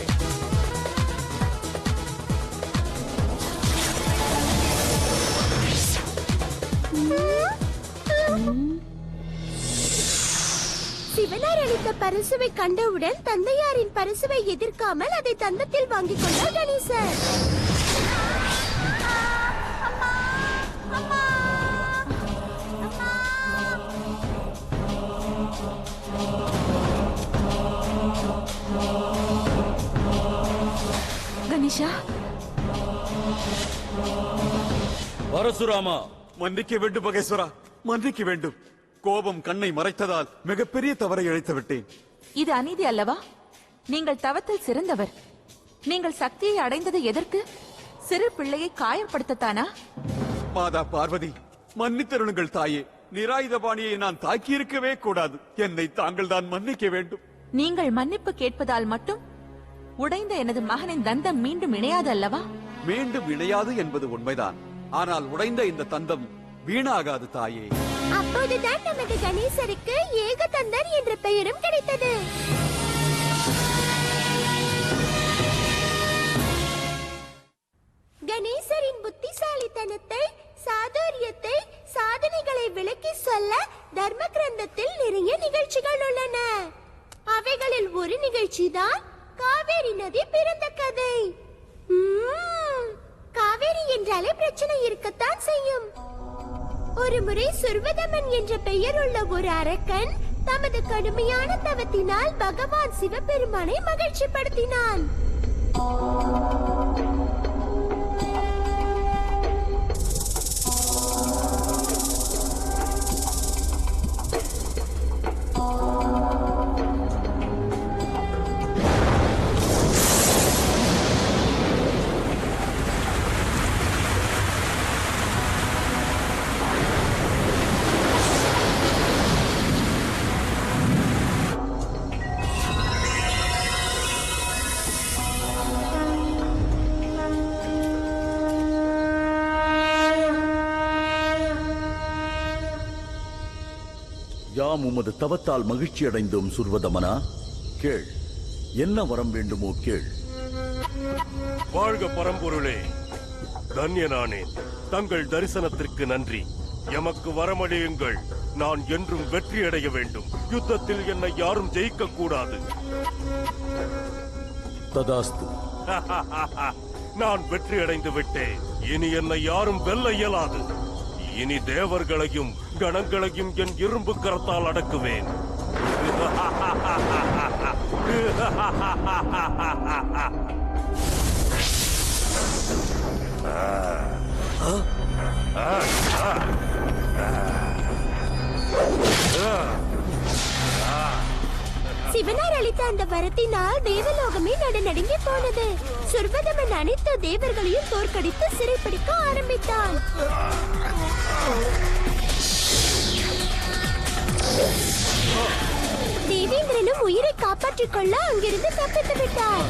சிவனார் அளித்த பரிசுவை கண்டவுடன் தந்தையாரின் பரிசுவை எதிர்க்காமல் அதை தந்தத்தில் வாங்கிக் கொண்டார் கணேசர். கணேஷா, பரசுராமா, மன்னிக்க வேண்டும் மகேஸ்வரா, மன்னிக்க வேண்டும். கோபம் கண்ணை மறைத்ததால் மிகப்பெரிய தவறை இழைத்து விட்டேன். இது அநீதி அல்லவா? நீங்கள் தவத்தில் சிறந்தவர். நீங்கள் சக்தியை அடைந்தது எதற்கு? சிறு பிள்ளையை காயப்படுத்தத்தானா? மாதா பார்வதி, மன்னித்தருளுங்கள் தாயே. நிராயுதபாணியை நான் தாக்கியிருக்கவே கூடாது. என்னை தாங்கள் தான் மன்னிக்க வேண்டும். நீங்கள் மன்னிப்பு கேட்பதால் மட்டும் உடைந்த எனது மகனின் தந்தம் மீண்டும் இணையாது அல்லவா? மீண்டும் இணையாது என்பது உண்மைதான். ஆனால் உடைந்த இந்த தந்தம் வீணாகாது தாயே. அப்போதுதான் நமது கணேசருக்கு ஏகதந்தர் என்ற பெயரும் கிடைத்தது. கணேசரின் புத்திசாலித்தனத்தை, சாதுரியத்தை, சாதனைகளை விளக்கி சொல்ல தர்ம கிரந்தத்தில் நிறைய நிகழ்ச்சிகள் உள்ளன. அவைகளில் ஒரு நிகழ்ச்சிதான் காவேரி நதி பிறந்த கதை. காவேரி என்றாலே பிரச்சனை இருக்கத்தான் செய்யும். ஒரு முறை சுர்வதமன் என்ற பெயர் உள்ள ஒரு அரக்கன் தமது கடுமையான தவத்தினால் பகவான் சிவபெருமானை மகிழ்ச்சி படுத்தினான். யாம் உமது தவத்தால் மகிழ்ச்சி அடைந்தோம் சுர்வதமனா. கேள், என்ன வரம் வேண்டுமோ கேள். வாழ்க பரம்பொருளே, தன்யனானேன். தங்கள் தரிசனத்திற்கு நன்றி. எமக்கு வரமளியுங்கள். நான் என்றும் வெற்றியடைய வேண்டும். யுத்தத்தில் என்னை யாரும் ஜெயிக்க கூடாது. ததாஸ்து. நான் வெற்றி அடைந்து விட்டேன். இனி என்னை யாரும் வெல்ல இயலாது. இனி தேவர்களையும் கணங்களையும் என் இரும்பு கரத்தால் அடக்குவேன். சிவனார் அளித்த அந்த வரத்தினால் தேவலோகமே நடுநடுங்கி போனது. சுர்வதமன் அனைத்து தேவர்களையும் தோற்கடித்து சிறைப்பிடிக்க ஆரம்பித்தான். தேவேந்திரனும் உயிரை காப்பாற்றிக் கொள்ள அங்கிருந்து தப்பித்து விட்டார்.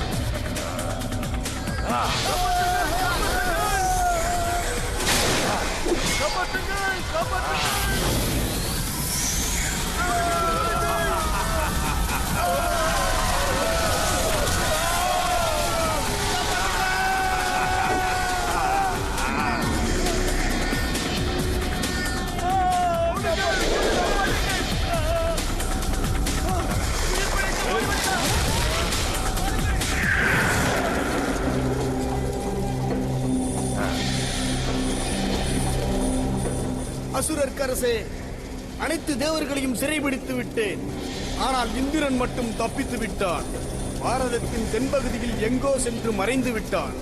அசுரர்க்கரசே, அனைத்து தேவர்களையும் சிறைபிடித்து விட்டேன். ஆனால் இந்திரன் மட்டும் தப்பித்து விட்டான். பாரதத்தின் தென்பகுதியில் எங்கோ சென்று மறைந்து விட்டான்.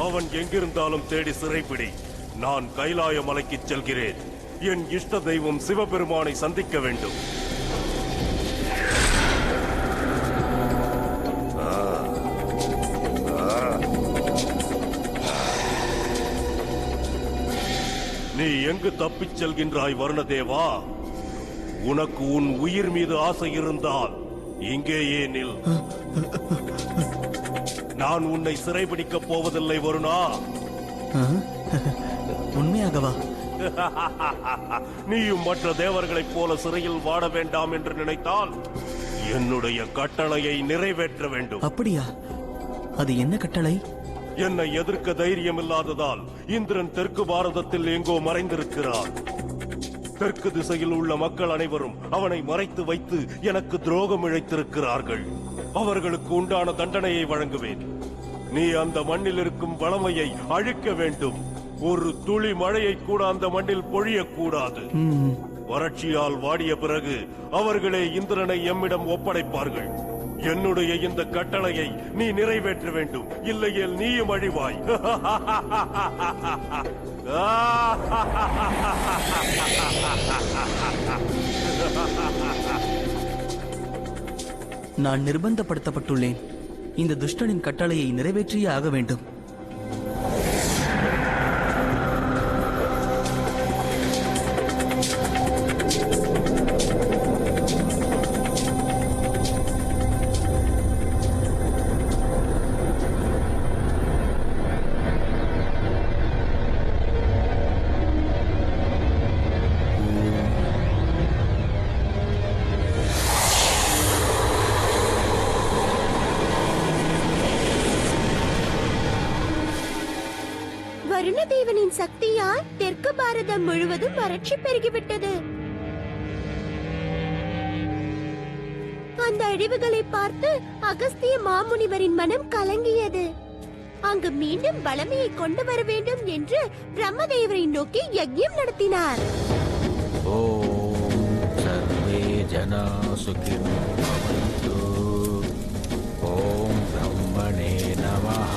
அவன் எங்கிருந்தாலும் தேடி சிறைப்பிடி. நான் கைலாய மலைக்கு செல்கிறேன். என் இஷ்ட தெய்வம் சிவபெருமானை சந்திக்க வேண்டும். நீ எங்கு தப்பிச் செல்கின்றாய் வருணதேவா? உனக்கு உன் உயிர் மீது ஆசை இருந்தால் இங்கேயே நில். நான் உன்னை சிறைபிடிக்கப் போவதில்லை வருணா. உண்மையாகவா? நீயும் மற்ற தேவர்களைப் போல சிறையில் வாட வேண்டாம் என்று நினைத்தால் என்னுடைய கட்டளையை நிறைவேற்ற வேண்டும். அப்படியா? அது என்ன கட்டளை? என்னை எதிர்க்க தைரியம் இல்லாததால் இந்திரன் தெற்கு பாரதத்தில் எங்கோ மறைந்திருக்கிறார். தெற்கு திசையில் உள்ள மக்கள் அனைவரும் அவனை மறைத்து வைத்து எனக்கு துரோகம் இழைத்திருக்கிறார்கள். அவர்களுக்கு உண்டான தண்டனையை வழங்குவேன். நீ அந்த மண்ணில் இருக்கும் வளமையை அழிக்க வேண்டும். ஒரு துளி மழையை கூட அந்த மண்ணில் பொழியக்கூடாது. வறட்சியால் வாடிய பிறகு அவர்களே இந்திரனை எம்மிடம் ஒப்படைப்பார்கள். என்னுடைய இந்த கட்டளையை நீ நிறைவேற்ற வேண்டும். இல்லையேல் நீயும் அழிவாய். நான் நிர்பந்தப்படுத்தப்பட்டுள்ளேன். இந்த துஷ்டனின் கட்டளையை நிறைவேற்றியே ஆக வேண்டும். வருணதேவனின் சக்தியால் தெற்கு பாரதம் முழுவதும் வறட்சி பெருகிவிட்டது. அந்த அழிவுகளை பார்த்து அகஸ்திய மாமுனிவரின் மனம் கலங்கியது. அங்கு மீண்டும் வளமையை கொண்டு வர வேண்டும் என்று பிரம்மதேவரை நோக்கி யஜ்யம் நடத்தினார். ஓம் சர்வே ஜனா சுகினோ பவந்து. ஓம் பிரம்மணே நமஹ.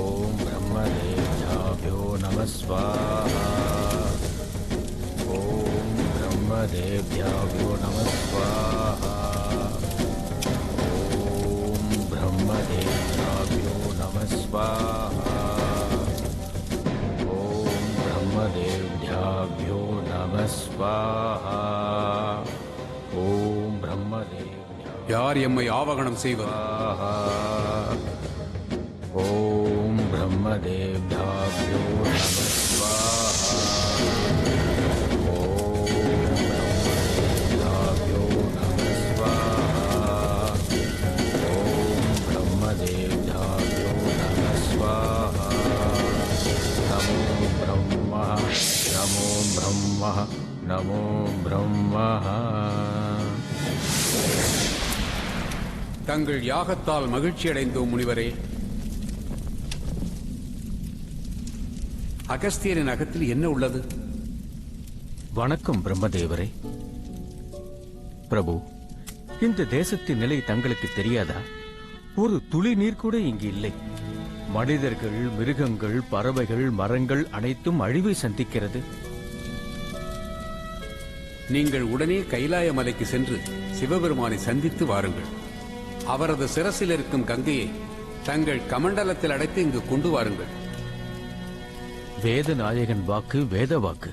ஓம் பிரம்மதேவ்யாப்யோ நமः ஸ்வாஹா. ஓம் பிரம்மதேவ்யாப்யோ நமः ஸ்வாஹா. ஓம் பிரம்மதேவ்யாப்யோ நமः ஸ்வாஹா. ஓம் பிரம்மதேவ்யாப்யோ நமः ஸ்வாஹா. ஓம் பிரம்மதேவ்யா. யார் எம்மை ஆவகணம் செய்வது? ஓம் பிரம்மதேவ்யாப்யோ நமः ஸ்வாஹா. ஓம் பிரம்மதேவ்யாப்யோ நமः ஸ்வாஹா. ஓம் பிரம்மதேவ்யாப்யோ நமः ஸ்வாஹா. நமோ பிரம்மः நமோ பிரம்மः நமோ பிரம்மः. தங்கள் யாகத்தால் மகிழ்ச்சியடைந்தோம் முனிவரே. அகஸ்தியரின் அகத்தில் என்ன உள்ளது? வணக்கம் பிரம்மதேவரே. பிரபு, இந்த தேசத்தின் நிலை தங்களுக்கு தெரியாதா? ஒரு துளி நீர் கூட இங்கு இல்லை. மனிதர்கள், மிருகங்கள், பறவைகள், மரங்கள் அனைத்தும் அழிவை சந்திக்கிறது. நீங்கள் உடனே கைலாய மலைக்கு சென்று சிவபெருமானை சந்தித்து வாருங்கள். அவரது சிரசில் இருக்கும் கங்கையை தங்கள் கமண்டலத்தில் அடைத்து இங்கு கொண்டு வாருங்கள். வேதநாயகன் வாக்கு வேத வாக்கு.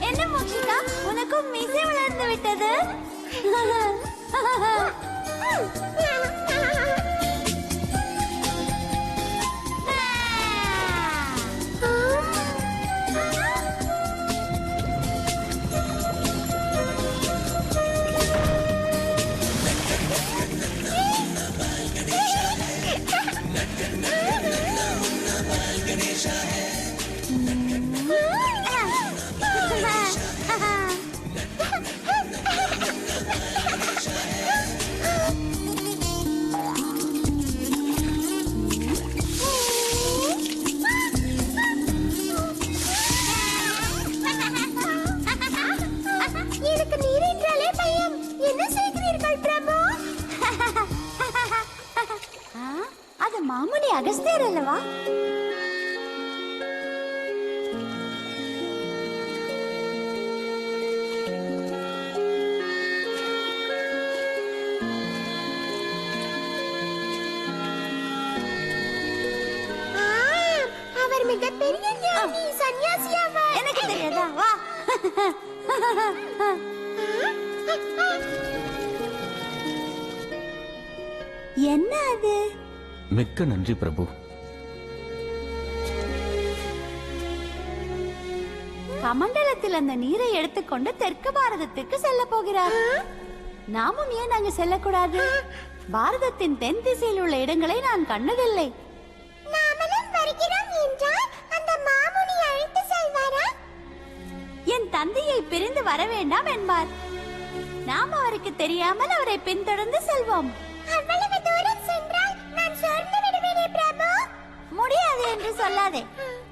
என்ன மோக்ஷிகா, உனக்கும் மீசை வளர்ந்து விட்டது? எனக்கு நீர் என்றாலே பயம். என்ன செய்கிறீர்கள் பிரபு? அது மாமுனி அகஸ்தியர் அல்லவா? அவர் மிகப்பெரிய ஞானி, சன்னியாசி ஆவார். எனக்கு தெரியாதா? வா. என்ன அது? மிக்க நன்றி பிரபு. கமண்டலத்தில் அந்த நீரை எடுத்துக்கொண்டு தெற்கு பாரதத்திற்கு செல்ல போகிறார். நாமும் ஏன் அங்கு செல்லக்கூடாது? பாரதத்தின் தென் திசையில் உள்ள இடங்களை நான் கண்டதில்லை. நாமளும் வருகிறோம் என்றால் அந்த மாமுனி அழைத்து செல்வாரா? என் தந்தையை பிரிந்து வர வேண்டாம் என்பார். நாம் அவருக்கு தெரியாமல் அவரை பின்தொடர்ந்து செல்வோம். அவ்வளவு தூரம் சென்றால் நான் சோர்ந்து விடுவேனே பிரபு. முடியாது என்று சொல்லாதே.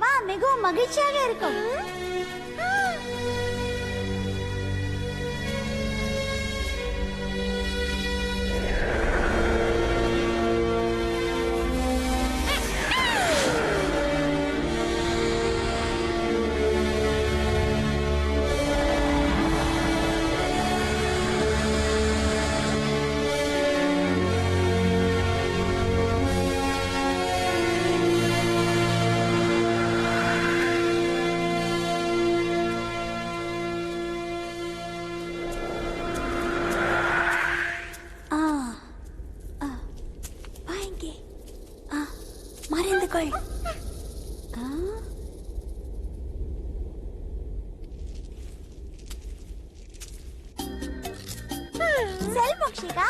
வா, மிகவும் மகிழ்ச்சியாக இருக்கும். மறைந்து கொள். செல் மோக்ஷிகா.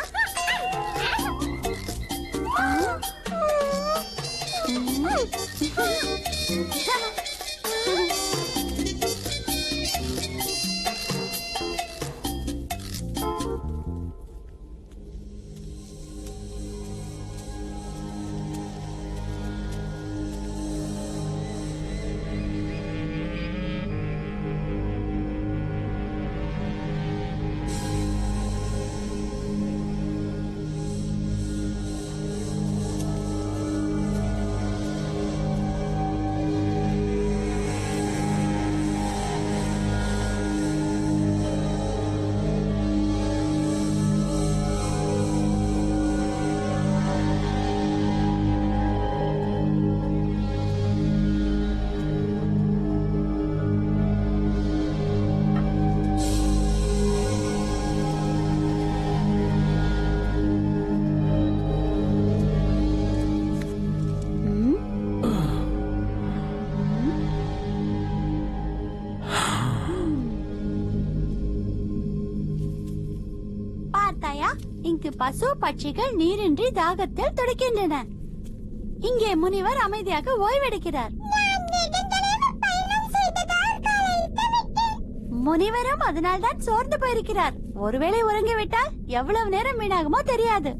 இங்கு பசு பட்சிகள் நீரின்றி தாகத்தில் துடிக்கின்றன. இங்கே முனிவர் அமைதியாக ஓய்வெடுக்கிறார். முனிவரும் அதனால்தான் சோர்ந்து போயிருக்கிறார். ஒருவேளை உறங்கிவிட்டால் எவ்வளவு நேரம் வீணாகுமோ தெரியாது.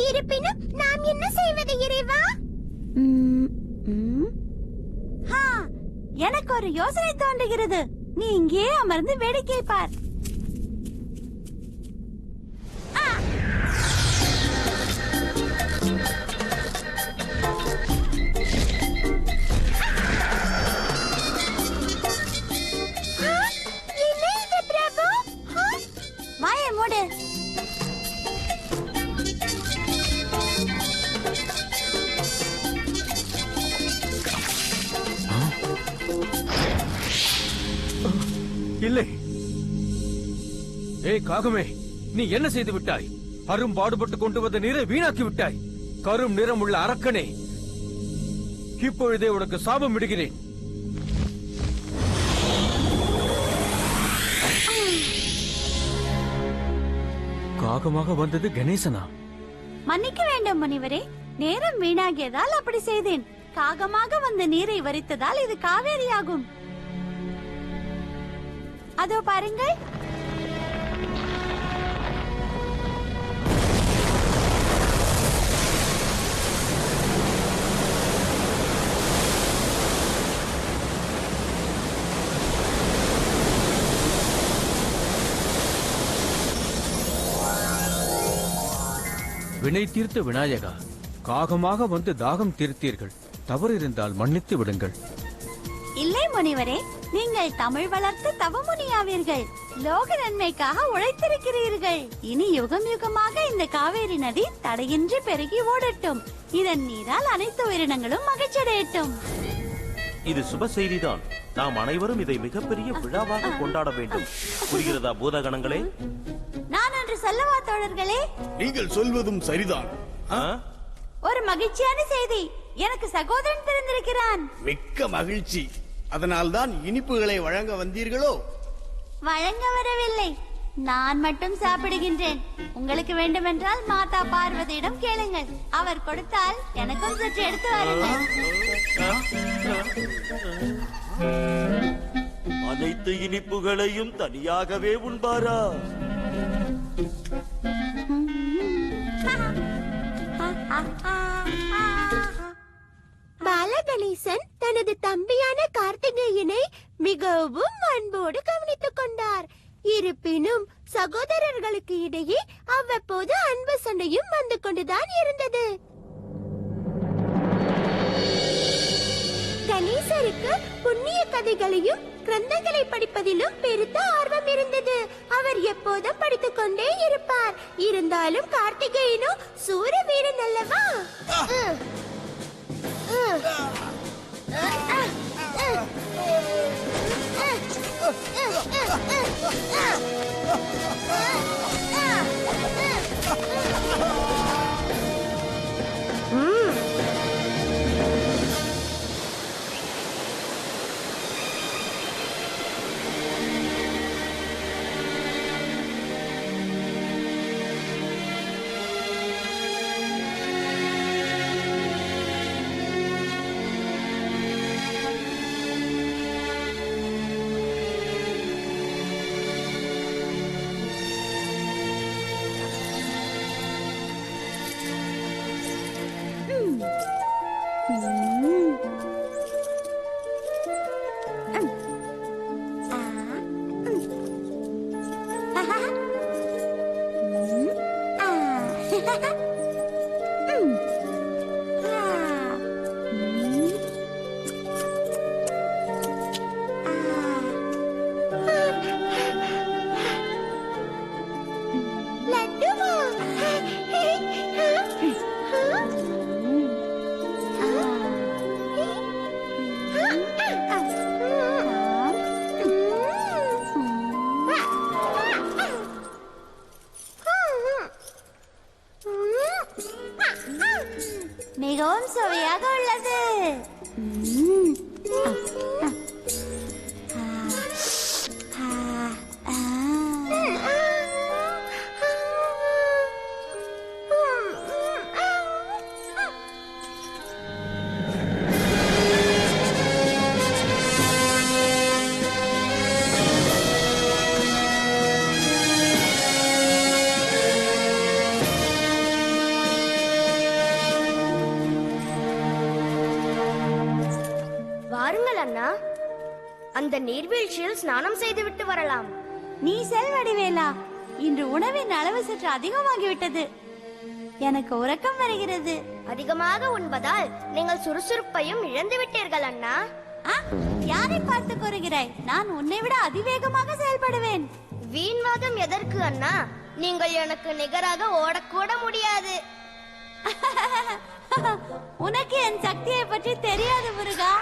இருப்பினும் நாம் என்ன செய்வது இறைவா? எனக்கு ஒரு யோசனை தோன்றுகிறது. நீ இங்கே அமர்ந்து வேடிக்கை பார். வாயை மூடு. இல்லை. ஏய் காகமே, நீ என்ன செய்து விட்டாய்? அரும்பாடுபட்டு கொண்டு வந்த நீரை வீணாக்கி விட்டாய். கரும் நிறம் உள்ள அரக்கனே, இப்பொழுதே உனக்கு சாபம் விடுகிறேன். காகமாக வந்தது கணேசனா? மன்னிக்க வேண்டும் முனிவரே, நேரம் வீணாகியதால் அப்படி செய்தேன். காகமாக வந்த நீரை வரித்ததால் இது காவேரியாகும். அதோ பாருங்கள். வினை தீர்த்த விநாயகா, காகமாக வந்து தாகம் தீர்த்தீர்கள். தவறு இருந்தால் மன்னித்து விடுங்கள். இல்லை முனிவரே, நீங்கள் தமிழ் வளர்த்து தவமுனியாவீர்கள். லோக நன்மைக்காக உழைத்திருக்கிறீர்கள். இனி யுகம் யுகமாக இந்த காவேரி நதி தடையின்றி பெருகி ஓடட்டும். இதன் நீரால் அனைத்து உயிரினங்களும் மகிழ்ச்சியடையட்டும். இது சுப செய்திதான். நாம் அனைவரும் இதை மிகப்பெரிய விழாவாக கொண்டாட வேண்டும். புரிகிறதா பூதகணங்களே? நான் ஒன்று சொல்லவா தோழர்களே? நீங்கள் சொல்வதும் சரிதான். ஒரு மகிழ்ச்சியான செய்தி. எனக்கு சகோதரன் பிறந்திருக்கிறான். மிக்க மகிழ்ச்சி. அதனால்தான் இனிப்புகளை வழங்க வந்தீர்களோ? வழங்க வரவில்லை, நான் மட்டும் சாப்பிடுகின்றேன். உங்களுக்கு வேண்டுமென்றால் மாதா பார்வதியிடம் கேளுங்கள். அவர் கொடுத்தால் எனக்கும் சற்று எடுத்து வாருங்கள். அனைத்து இனிப்புகளையும் தனியாகவே உண்பாரா? பாலகணேசன் தனது தம்பியான கார்த்திகேயனை மிகவும் அன்போடு கவனித்துக் கொண்டார். இருப்பினும் சகோதரர்களுக்கு இடையே அவ்வப்போது அன்பு சண்டையும் வந்து கொண்டுதான் இருந்தது. கணேசருக்கு புண்ணிய கதைகளையும் கிரந்தங்களை படிப்பதிலும் பெருத்த ஆர்வம் இருந்தது. அவர் எப்போதும் படித்துக் கொண்டே இருப்பார். இருந்தாலும் கார்த்திகேயனோ சூர வீரன் அல்லவா? மிகவும் சுவையாக உள்ளது. வாருங்கள் அண்ணா, அந்த நீர்வீழ்ச்சியில் ஸ்நானம் செய்துவிட்டு வரலாம். நீ செல் வடிவேலா, இன்று உணவின் அளவு சற்று அதிகமாகிவிட்டது. எனக்கு உறக்கம் வருகிறது. அதிகமாக உண்பதால் நீங்கள் சுறுசுறுப்பையும் இழந்து விட்டீர்கள் அண்ணா. யாரை பார்த்து கூறுகிறாய்? நான் உன்னை விட அதிவேகமாக செயல்படுவேன். வீண்வாதம் எதற்கு அண்ணா? நீங்கள் எனக்கு நிகராக ஓடக்கூட முடியாது. உனக்கு என் சக்தியை பற்றி தெரியாது முருகா.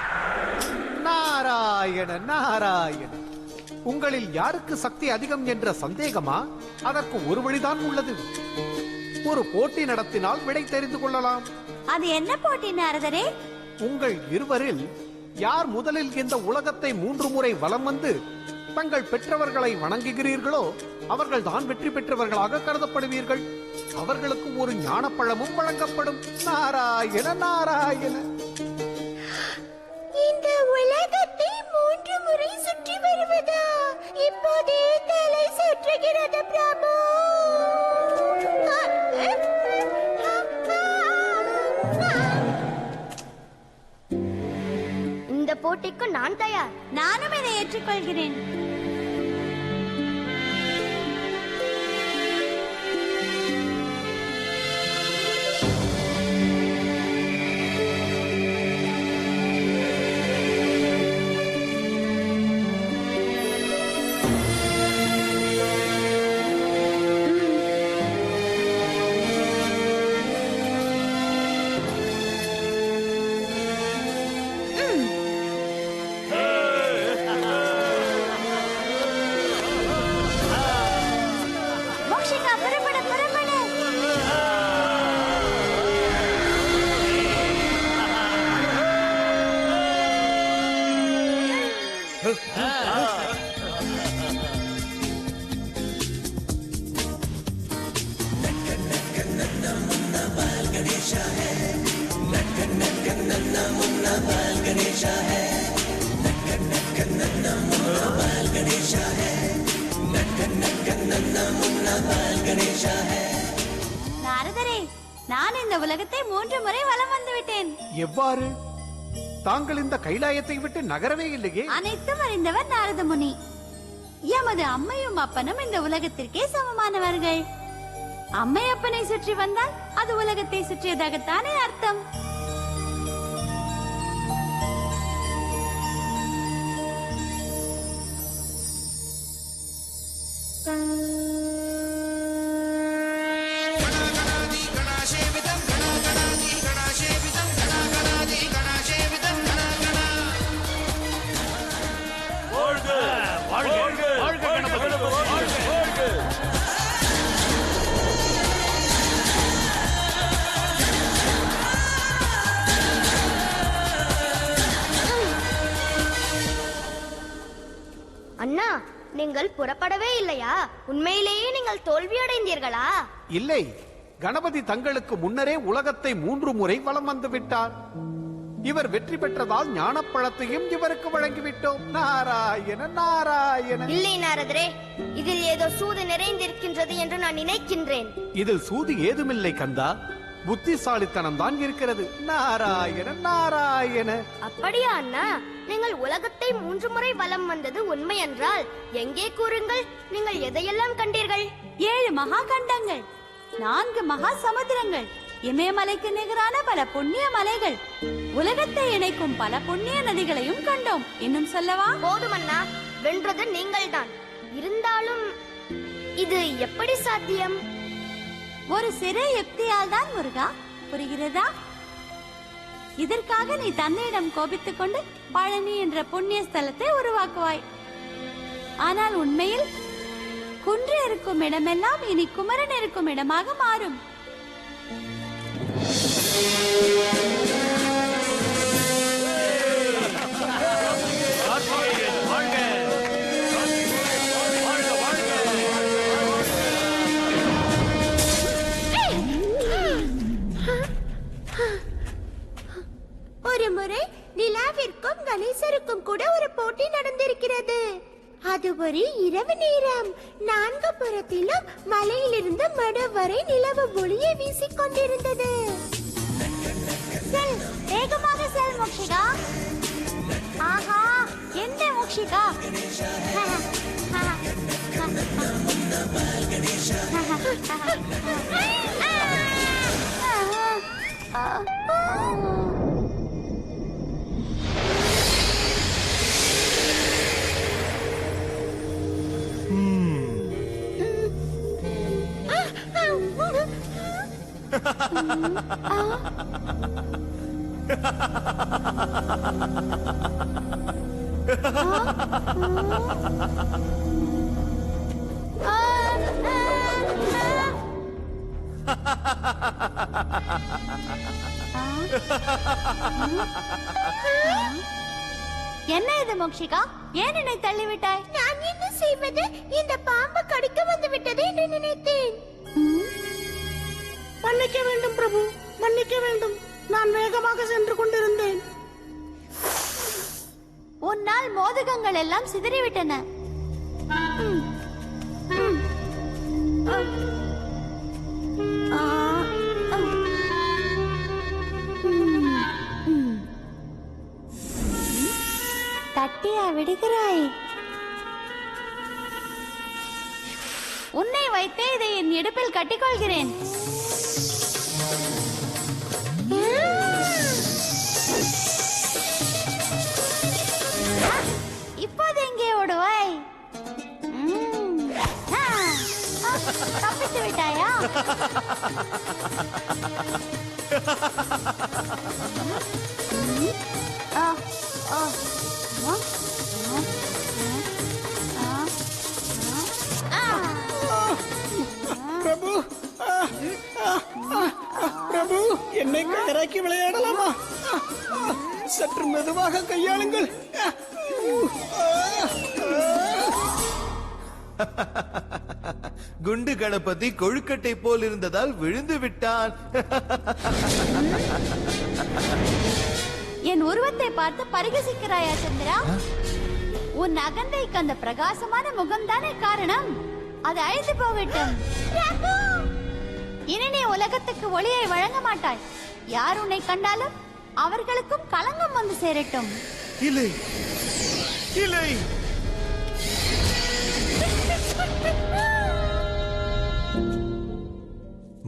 நாராயண நாராயண, உங்களில் யாருக்கு சக்தி அதிகம் என்ற சந்தேகமா? அதற்கு ஒரு வழிதான் உள்ளது. ஒரு போட்டி நடத்தினால் விடை தெரிந்து கொள்ளலாம். அது என்ன போட்டி நாரதரே? உங்கள் இருவரில் யார் முதலில் இந்த உலகத்தை 3 முறை வலம் வந்து தங்கள் பெற்றவர்களை வணங்குகிறீர்களோ அவர்கள் தான் வெற்றி பெற்றவர்களாக கருதப்படுவீர்கள். அவர்களுக்கு ஒரு ஞானப்பழமும் வழங்கப்படும். நாராயண நாராயண. உலகத்தை 3 முறை சுற்றி வருவதா? இப்போதே தலை சுற்றுகிறது பிரபு. இந்த போட்டிக்கு நான் தயார். நானும் இதை ஏற்றுக்கொள்கிறேன். நாரதரே, நான் இந்த உலகத்தை 3 முறை வலம் வந்து விட்டேன். எவ்வாறு? தாங்கள் இந்த கைலாயத்தை விட்டு நகரவே இல்லையே? அனைத்தும் அறிந்தவர் நாரத முனி. எமது அம்மையும் அப்பனும் இந்த உலகத்திற்கே சமமானவர்கள். அம்மை அப்பனை சுற்றி வந்தால் அது உலகத்தை சுற்றியதாகத்தானே அர்த்தம். அண்ணா, நீங்கள் புறப்படவே இல்லையா? உண்மையிலேயே நீங்கள் தோல்வி அடைந்தீர்களா? இல்லை, கணபதி தங்களுக்கு முன்னரே உலகத்தை 3 முறை வலம் வந்து விட்டார். இவர் வெற்றி பெற்றதால் ஞானப்பழத்தையும் இவருக்கு வழங்கிவிட்டோம். நாராயண நாராயண. இல்லை நாரதரே, இதில் ஏதோ சூது நிறைந்திருக்கின்றது என்று நான் நினைக்கின்றேன். இதில் சூது ஏதுமில்லை கந்தா, புத்திசாலித்தனம் தான் இருக்கிறது. நாராயண நாராயண. அப்படியா அண்ணா? நீங்கள் உலகத்தை 3 முறை வலம் வந்தது உண்மை என்றால் எங்கே கூறுங்கள், நீங்கள் எதையெல்லாம் கண்டீர்கள்? 7 மகா கண்டங்கள், 4 மகா சமுத்திரங்கள், இமயமலைக்கு நிகரான பல புண்ணிய மலைகள், உலகத்தை இணைக்கும் பல புண்ணிய நதிகளையும் கண்டோம். இன்னும் சொல்லவா? போதும் அண்ணா, வென்றது நீங்கள்தான். இருந்தாலும் இது எப்படி சாத்தியம்? ஒரு சிறு யுக்தியால் தான் முருகா, புரிகிறதா? இதற்காக நீ தன்னிடம் கோபித்துக் கொண்டு பழனி என்ற புண்ணிய ஸ்தலத்தை உருவாக்குவாய். ஆனால் உண்மையில் குன்று இருக்கும் இடமெல்லாம் இனி குமரன் இருக்கும் இடமாக மாறும். ஒரு முறை நிலாவிற்கும் கணேசருக்கும் கூட ஒரு போட்டி நடந்திருக்கிறது. அது ஒரு இரவு நேரம். 4 புறத்திலும் மலையிலிருந்து மடு வரை நிலவு ஒளியை வீசிக் கொண்டிருந்தது. செல், வேகமாக செல் மோக்ஷிகா. ஆஹா, என்ன மோக்ஷிகா? என்ன இது மோக்ஷிகா? ஏன் என்னை தள்ளிவிட்டாய்? நான் என்ன செய்வது? இந்த பாம்பு கடிக்க வந்து விட்டது என்று நினைத்தேன். மன்னிக்க வேண்டும் பிரபு, மன்னிக்க வேண்டும். நான் வேகமாக சென்று கொண்டிருந்தேன். உன்னால் மோதகங்கள் எல்லாம் சிதறிவிட்டன. தட்டியா விடுகிறாய்? உன்னை வைத்தே இதை என் இடுப்பில் கட்டிக்கொள்கிறேன். இப்போது எங்கே ஓடுவாய்? தப்பித்து விட்டாயா? பிரபு, பிரபு, என்னை கயராக்கி விளையாடலாமா? சற்று மெதுவாக கையாளுங்கள். குண்டு கணபதி கொழுக்கட்டை போல் இருந்ததால் விழுந்து விட்டான். என் உருவத்தை பார்த்து பரிகசிக்கிறாயா சந்திரா? உன் அகந்தைக்கு அந்த பிரகாசமான முகம்தானே காரணம். அது அழிந்து போகட்டும். இனி நீ உலகத்துக்கு ஒளியை வழங்க மாட்டாய். யார் உன்னை கண்டாலும் அவர்களுக்கும் களங்கம் வந்து சேரட்டும். இல்லை, இல்லை.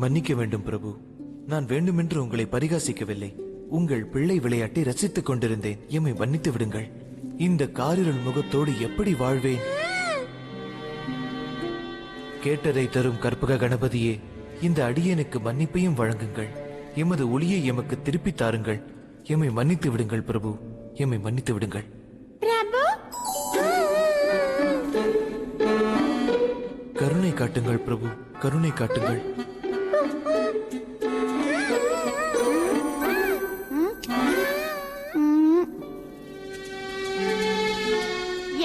மன்னிக்க வேண்டும் பிரபு. நான் வேண்டுமென்று உங்களை பரிகாசிக்கவில்லை. உங்கள் பிள்ளை விளையாட்டை ரசித்துக் கொண்டிருந்தேன். எம்மை மன்னித்து விடுங்கள். இந்த காரிருள் முகத்தோடு எப்படி வாழ்வேன்? கேட்டதை தரும் கற்பக கணபதியே, இந்த அடியனுக்கு மன்னிப்பையும் வழங்குங்கள். எமது ஒளியை எமக்கு திருப்பி தாருங்கள். எம்மை மன்னித்து விடுங்கள் பிரபு. எம்மை மன்னித்து விடுங்கள். கருணை காட்டுங்கள் பிரபு, கருணை காட்டுங்கள்.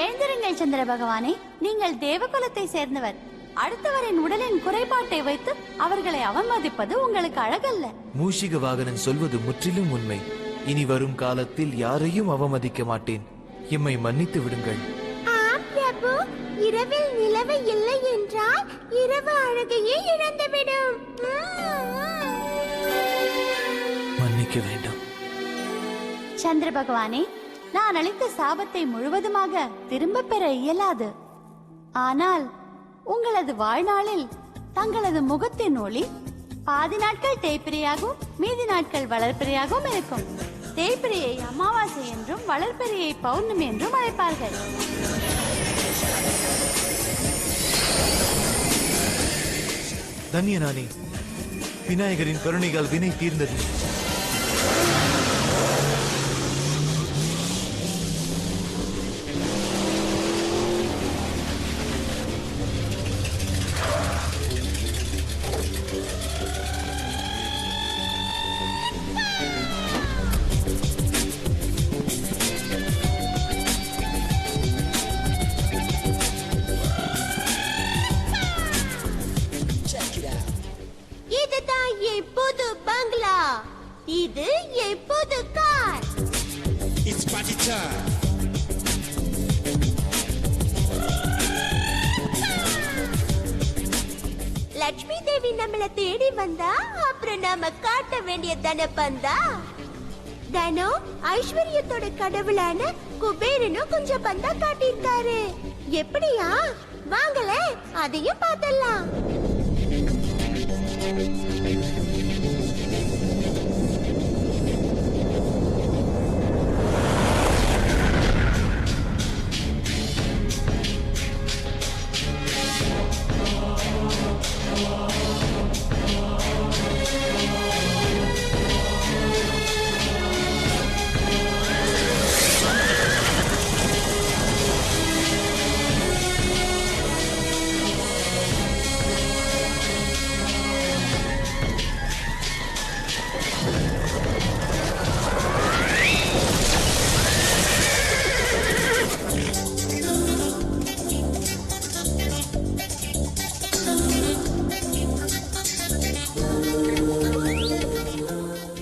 எழுந்திருங்கள் சந்திர பகவானே, நீங்கள் தேவகுலத்தை சேர்ந்தவர். அடுத்தவரின் உடலின் குறைபாட்டை வைத்து அவர்களை அவமதிப்பது உங்களுக்கு அழகல்ல. மூஷிக வாகனன் சொல்வது முற்றிலும் உண்மை. இனி வரும் காலத்தில் யாரையும் அவமதிக்க மாட்டேன். எம்மை மன்னித்து விடுங்கள். பிரபு, இரவில் நிலவு இல்லை என்றால் இரவு அழகையே இழந்துவிடும். மன்னிக்க வேண்டும். சந்திர பகவானே, நான் அளித்த சாபத்தை முழுவதுமாக திரும்ப பெற இயலாது. ஆனால் உங்களது வாழ்நாளில் தங்களது முகத்தின் ஒளி பாதி நாட்கள் தேய்பிரையாகவும் மீதி நாட்கள் வளர்பிரையாகவும் இருக்கும். தேய்பிரையை அமாவாசை என்றும் வளர்பிரையை பௌர்ணமி என்றும் அழைப்பார்கள். தன்யனானே, விநாயகரின் கருணையால் வினை தீர்ந்தது. இதுதான் என் புது பங்களா. இது என் புது car. It's party time. Lakshmi Devi நம்மள தேடி வந்தா அப்புறம் நாம காட்ட வேண்டிய தனப்பந்தா. தனோ ஐஸ்வர்யத்தோட கடவுளான குபேரனும் கொஞ்சம் பந்தா காட்டியிருக்காரு. எப்படியா? வாங்கல, அதையும் பார்த்தலாம்.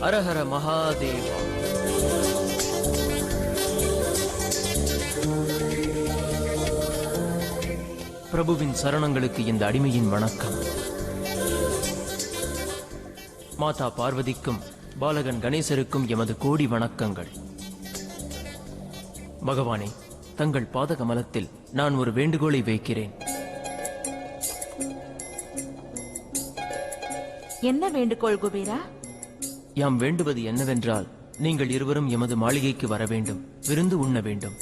ஹரஹர மகாதேவா. பிரபுவின் சரணங்களுக்கு இந்த அடிமையின் வணக்கம். மாதா பார்வதிக்கும் பாலகன் கணேசருக்கும் எமது கோடி வணக்கங்கள். பகவானே, தங்கள் பாத கமலத்தில் நான் ஒரு வேண்டுகோளை வைக்கிறேன். என்ன வேண்டுகோள் குபேரா? யாம் வேண்டுவது என்னவென்றால், நீங்கள் இருவரும் எமது மாளிகைக்கு வர வேண்டும், விருந்து உண்ண வேண்டும்.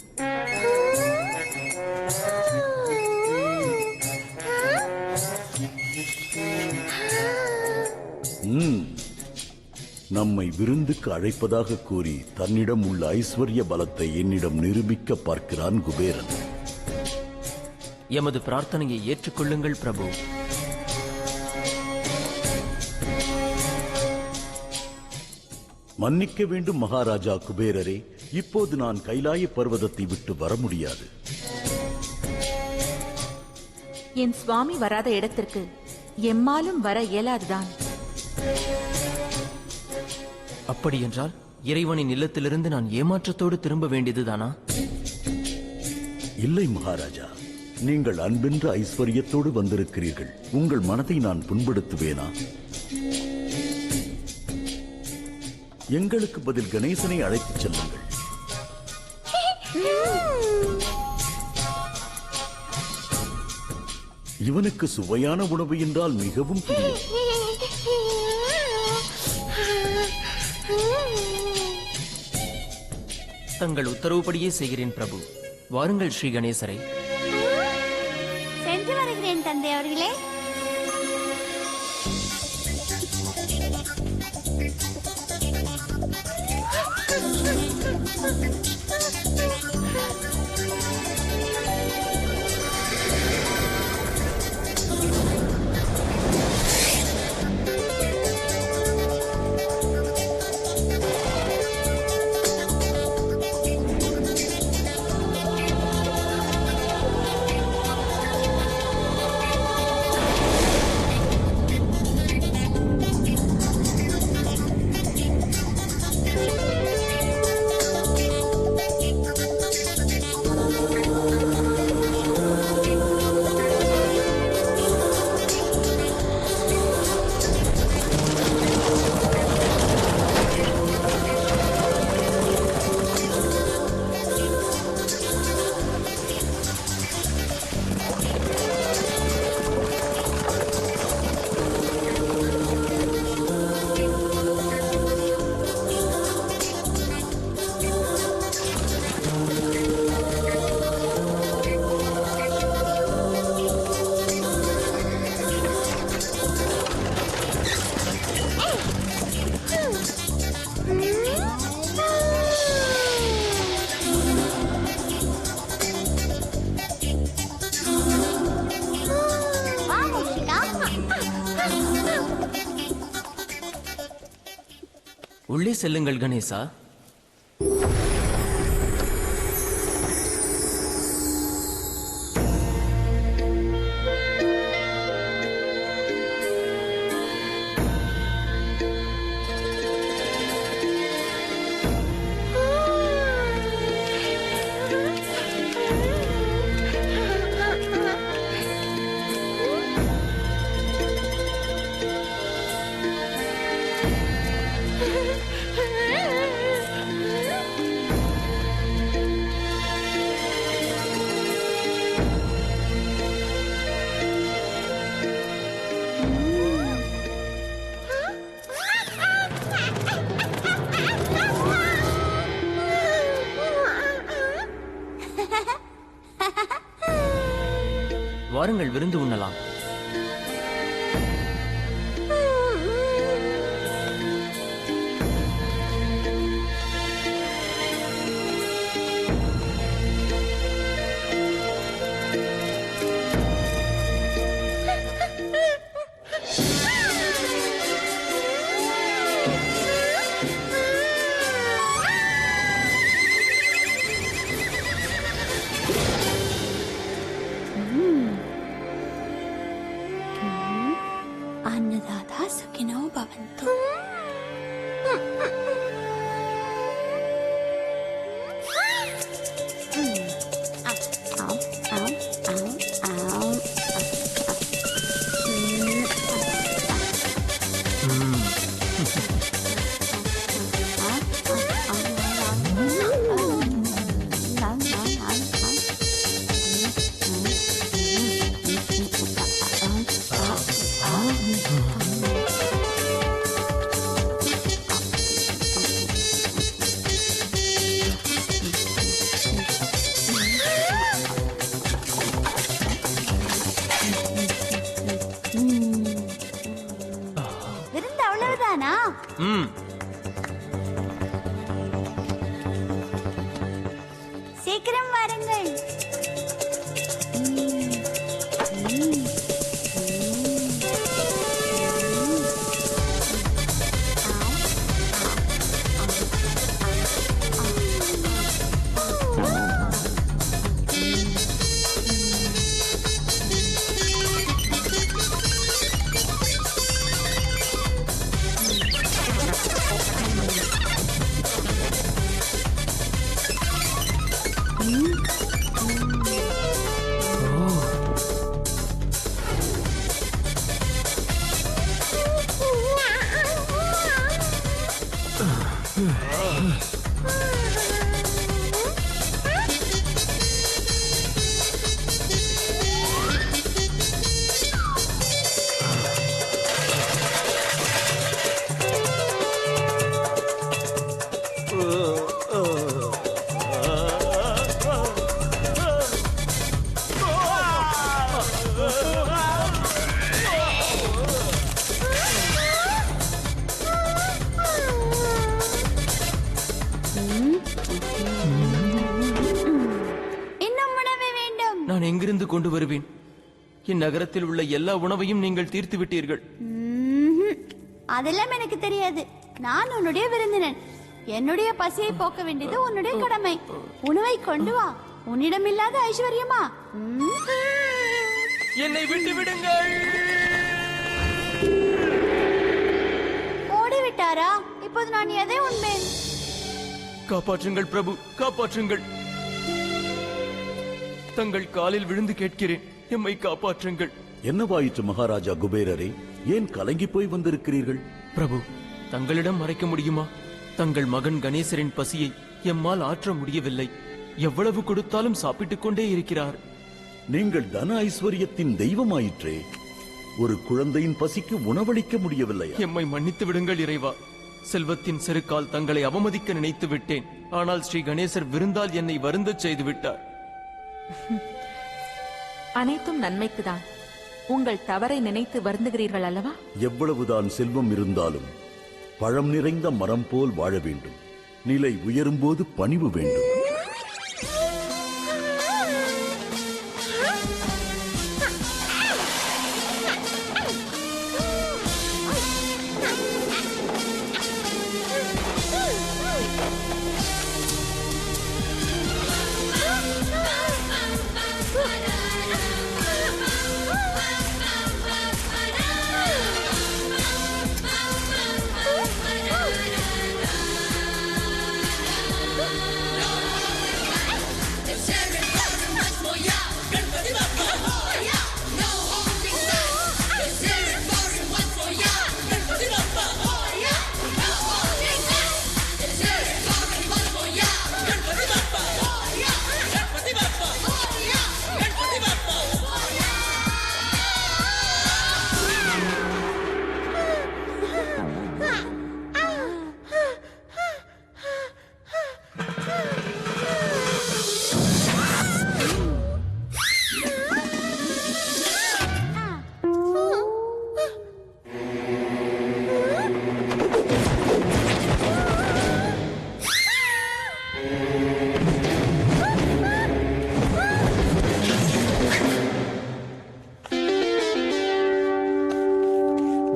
நம்மை விருந்துக்கு அழைப்பதாக கூறி தன்னிடம் உள்ள ஐஸ்வர்ய பலத்தை என்னிடம் நிரூபிக்க பார்க்கிறான் குபேரன். எமது பிரார்த்தனையை ஏற்றுக்கொள்ளுங்கள் பிரபு. மன்னிக்க வேண்டும் மகாராஜா குபேரரே, இப்போது நான் கைலாய பர்வதத்தை விட்டு வர முடியாது. என் சுவாமி வராத இடத்திற்கு எம்மாலும் வர இயலாதுதான். அப்படியென்றால் இறைவனின் இல்லத்திலிருந்து நான் ஏமாற்றத்தோடு திரும்ப வேண்டியதுதானா? இல்லை மகாராஜா, நீங்கள் அன்பென்ற ஐஸ்வர்யத்தோடு வந்திருக்கிறீர்கள். உங்கள் மனதை நான் புண்படுத்துவேனா? எங்களுக்கு பதில் கணேசனை அழைத்துச் செல்லுங்கள். இவனுக்கு சுவையான உணவு என்றால் மிகவும் பிரியம். தங்கள் உத்தரவுப்படியே செய்கிறேன் பிரபு. வாருங்கள் ஸ்ரீ கணேசரை. சென்று வருகிறேன் தந்தை அவர்களே. உள்ளே செல்லுங்கள் கணேசா. வாருங்கள், விருந்து உண்ணலாம். சீக்கிரம் வாருங்கள். நான் எங்கிருந்து கொண்டு வருவேன்? இந்நகரத்தில் உள்ள எல்லா உணவையும் நீங்கள் தீர்த்து விட்டீர்கள். அதெல்லாம் எனக்கு தெரியாது. நான் உன்னுடைய விருந்தினன். என்னுடைய பசியை போக்க வேண்டியது உன்னுடைய கடமை. உணவை கொண்டு வா. உன்னிடம் இல்லாத ஐஸ்வர்யமா? என்னை விட்டு விடுங்கள். ஓடிவிட்டாரா? இப்போது நான் எதை உண்பேன்? காப்பாற்றுங்கள் பிரபு, காப்பாற்றுங்கள். தங்கள் காலில் விழுந்து கேட்கிறேன், எம்மை காப்பாற்றுங்கள். என்னவாயிற்று மகாராஜா குபேரரே? ஏன் கலங்கி போய் வந்திருக்கிறீர்கள்? பிரபு, தங்களிடம் மறைக்க முடியுமா? தங்கள் மகன் கணேசரின் பசியை எம்மால் ஆற்ற முடியவில்லை. எவ்வளவு கொடுத்தாலும் சாப்பிட்டுக் கொண்டே இருக்கிறார். நீங்கள் தன ஐஸ்வர்யத்தின் தெய்வமாயிற்றே. ஒரு குழந்தையின் பசிக்கு உணவளிக்க முடியவில்லை. எம்மை மன்னித்து விடுங்கள் இறைவா. செல்வத்தின் செருக்கால் தங்களை அவமதிக்க நினைத்து விட்டேன். ஆனால் ஸ்ரீ கணேசர் விருந்தால் என்னை வருந்தச் செய்து விட்டார். அனைத்தும் நன்மைக்குதான். உங்கள் தவறை நினைத்து வருந்துகிறீர்கள் அல்லவா? எவ்வளவுதான் செல்வம் இருந்தாலும் பழம் நிறைந்த மரம் போல் வாழ வேண்டும். நிலை உயரும்போது பணிவு வேண்டும்.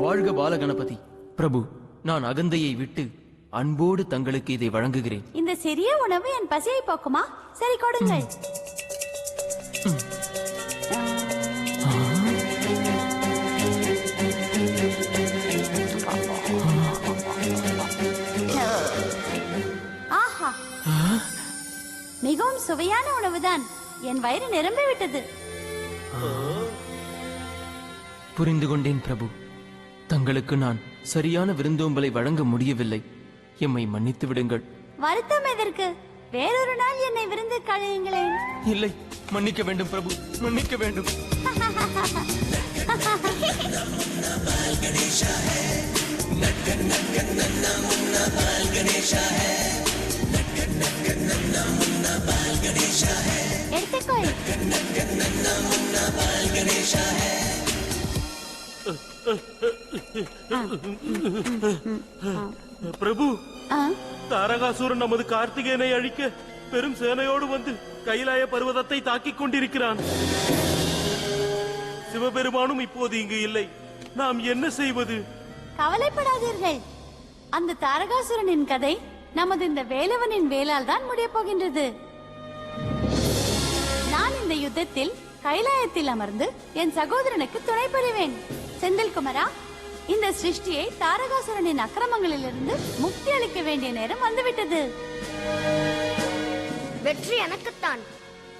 வாழ்க பாலகணபதி. பிரபு, நான் அகந்தையை விட்டு அன்போடு தங்களுக்கு இதை வழங்குகிறேன். இந்த சிறிய உணவு என் பசியை போக்குமா? சரி, கொடுங்கள். ஆஹா, மிகவும் சுவையான உணவுதான். என் வயிறு நிரம்பிவிட்டது. புரிந்து கொண்டேன் பிரபு. தங்களுக்கு நான் சரியான விருந்தோம்பலை வழங்க முடியவில்லை. எம்மை மன்னித்து விடுங்கள். வருத்தம் எதற்கு? வேறொரு நாள் என்னை விருந்து கழையுங்களேன். இல்லை, மன்னிக்க வேண்டும் பிரபு, மன்னிக்க வேண்டும். எடுத்துக்கொள். பிரபு, தாரகாசூரன் நமது கார்த்திகேயனை அழிக்க பெரும் சேனையோடு வந்து கைலாய பர்வதத்தை தாக்கிக் கொண்டிருக்கிறான். சிவபெருமானும் இப்போது இங்கு இல்லை. நாம் என்ன செய்வது? கவலைப்படாதீர்கள். அந்த தாரகாசுரனின் கதை நமது இந்த வேலவனின் வேலால் தான் முடியப் போகின்றது. நான் இந்த யுத்தத்தில் கைலாயத்தில் அமர்ந்து என் சகோதரனுக்கு துணை புரிவேன். செந்தில் குமரா, இந்த சிருஷ்டியை தாரகாசுரனின் அக்கிரமங்களிலிருந்து முக்தி அளிக்க வேண்டிய நேரம் வந்துவிட்டது. வெற்றி எனக்குத்தான்.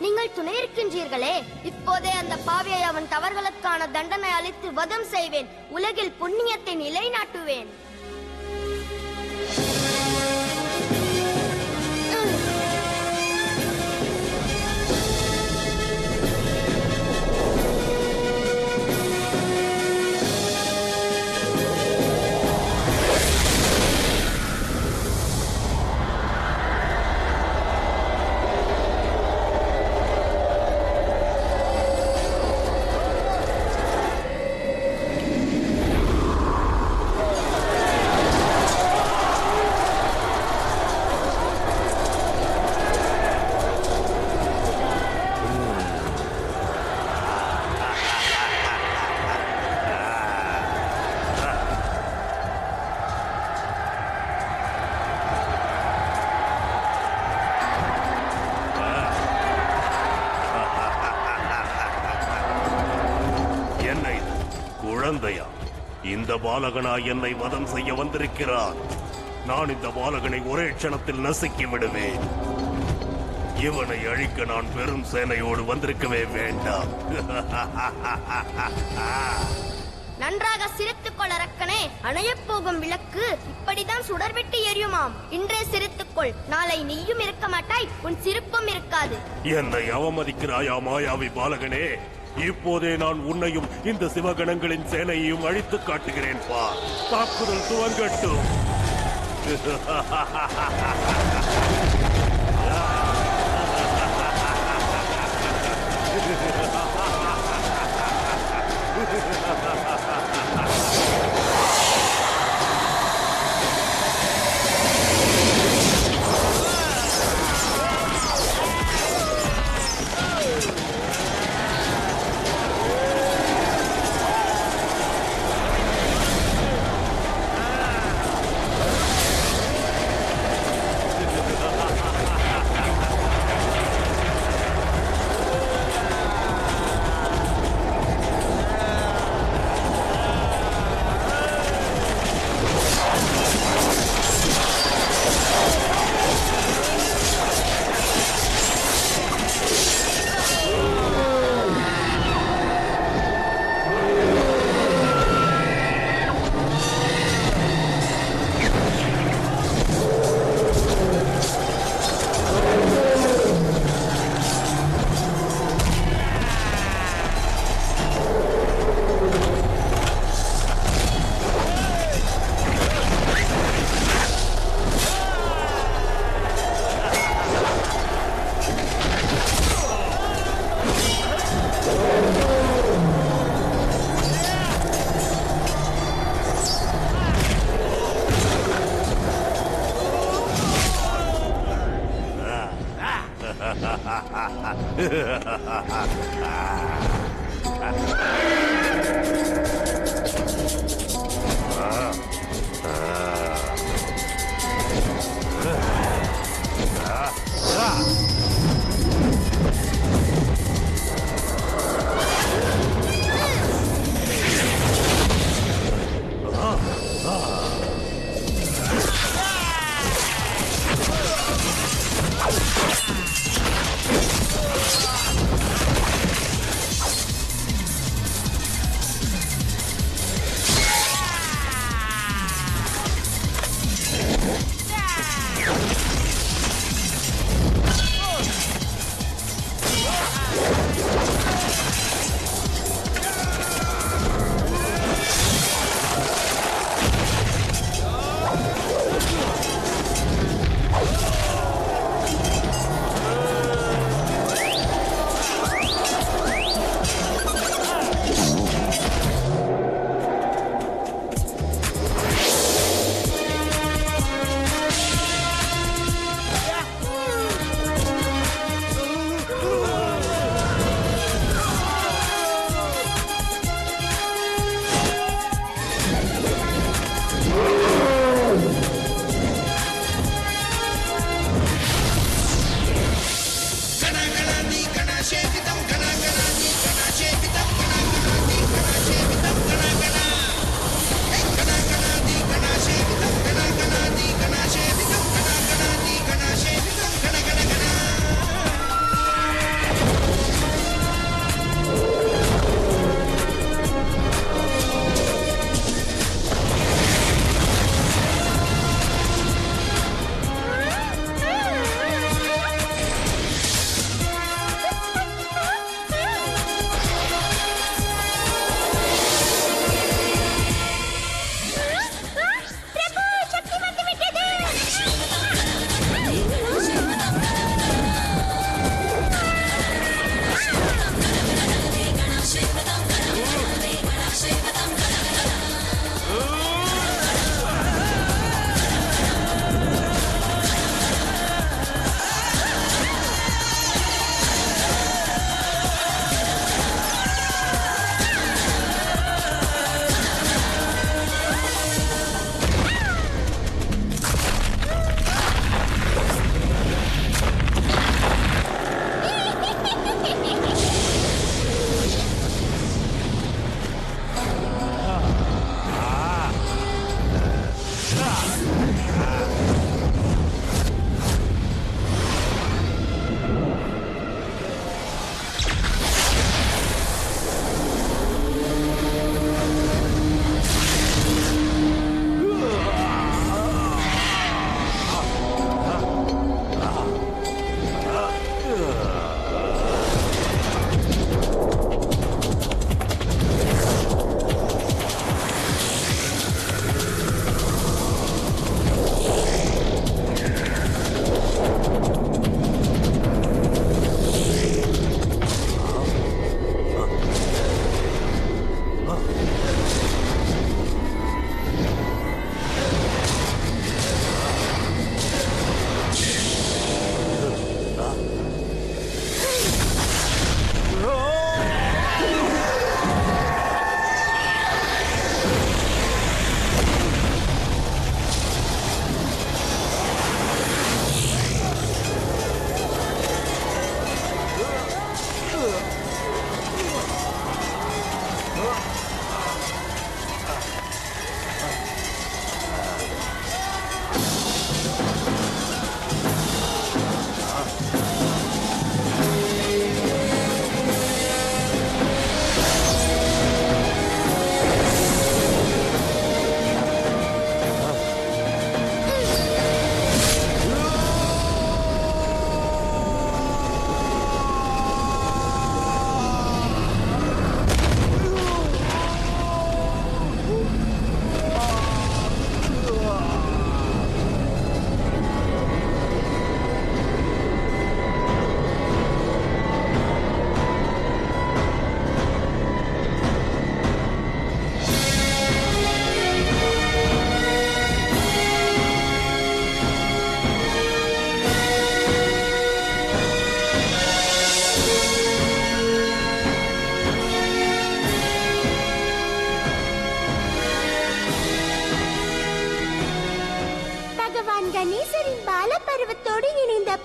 நீங்கள் துணை இருக்கின்றீர்களே, இப்போதே அந்த பாவியை அவன் தவறுகளுக்கான தண்டனை அளித்து வதம் செய்வேன். உலகில் புண்ணியத்தை நிலைநாட்டுவேன். குழந்தையா, இந்த பாலகனா என்னை வதம் செய்ய வந்திருக்கிறான். நான் இந்த பாலகனை ஒரே க்ஷணத்தில் நசுக்கி விடுவேன். இவனை அழிக்க நான் பெரும் சேனையோடு வந்திருக்கவே வேண்டாம். நன்றாக சிரித்துக் கொள் அரக்கனே. அணையப் போகும் விளக்கு இப்படிதான் சுடர்விட்டு எரியுமாம். இன்றே சிரித்துக்கொள். நாளை நீயும் இருக்க மாட்டாய், உன் சிரிப்பும் இருக்காது. என்னை அவமதிக்கிறாயா மாயாவி பாலகனே? இப்போதே நான் உன்னையும் இந்த சிவகணங்களின் சேனையையும் அழித்து காட்டுகிறேன். பார், தாக்குதல் துவங்கட்டும்.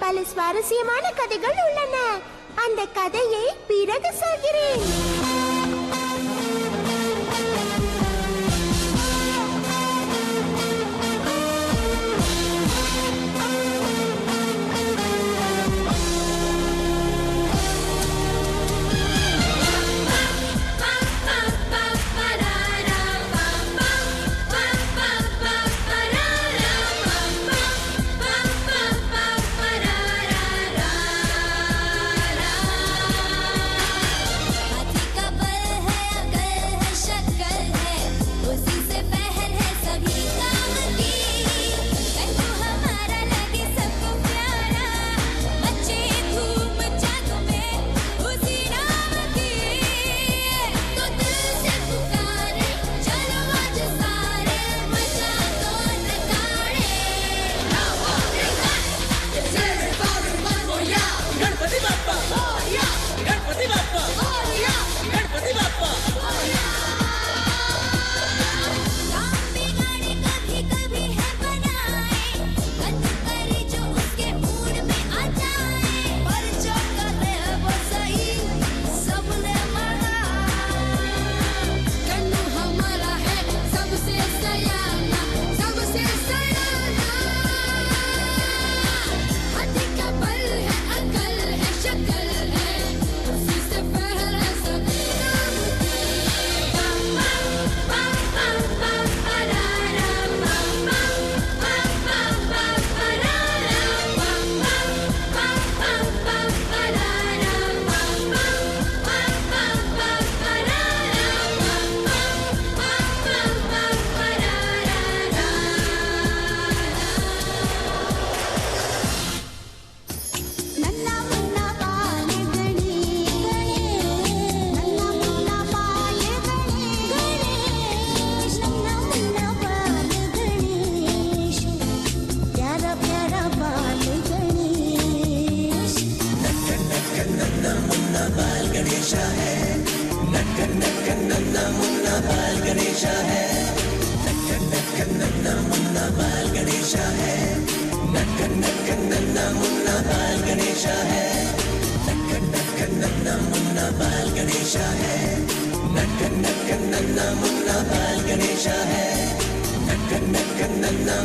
பல சுவாரஸ்யமான கதைகள் உள்ளன. அந்த கதையை பிறகு சொல்கிறேன்.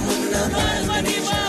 मुन्ना बाल गणेश है।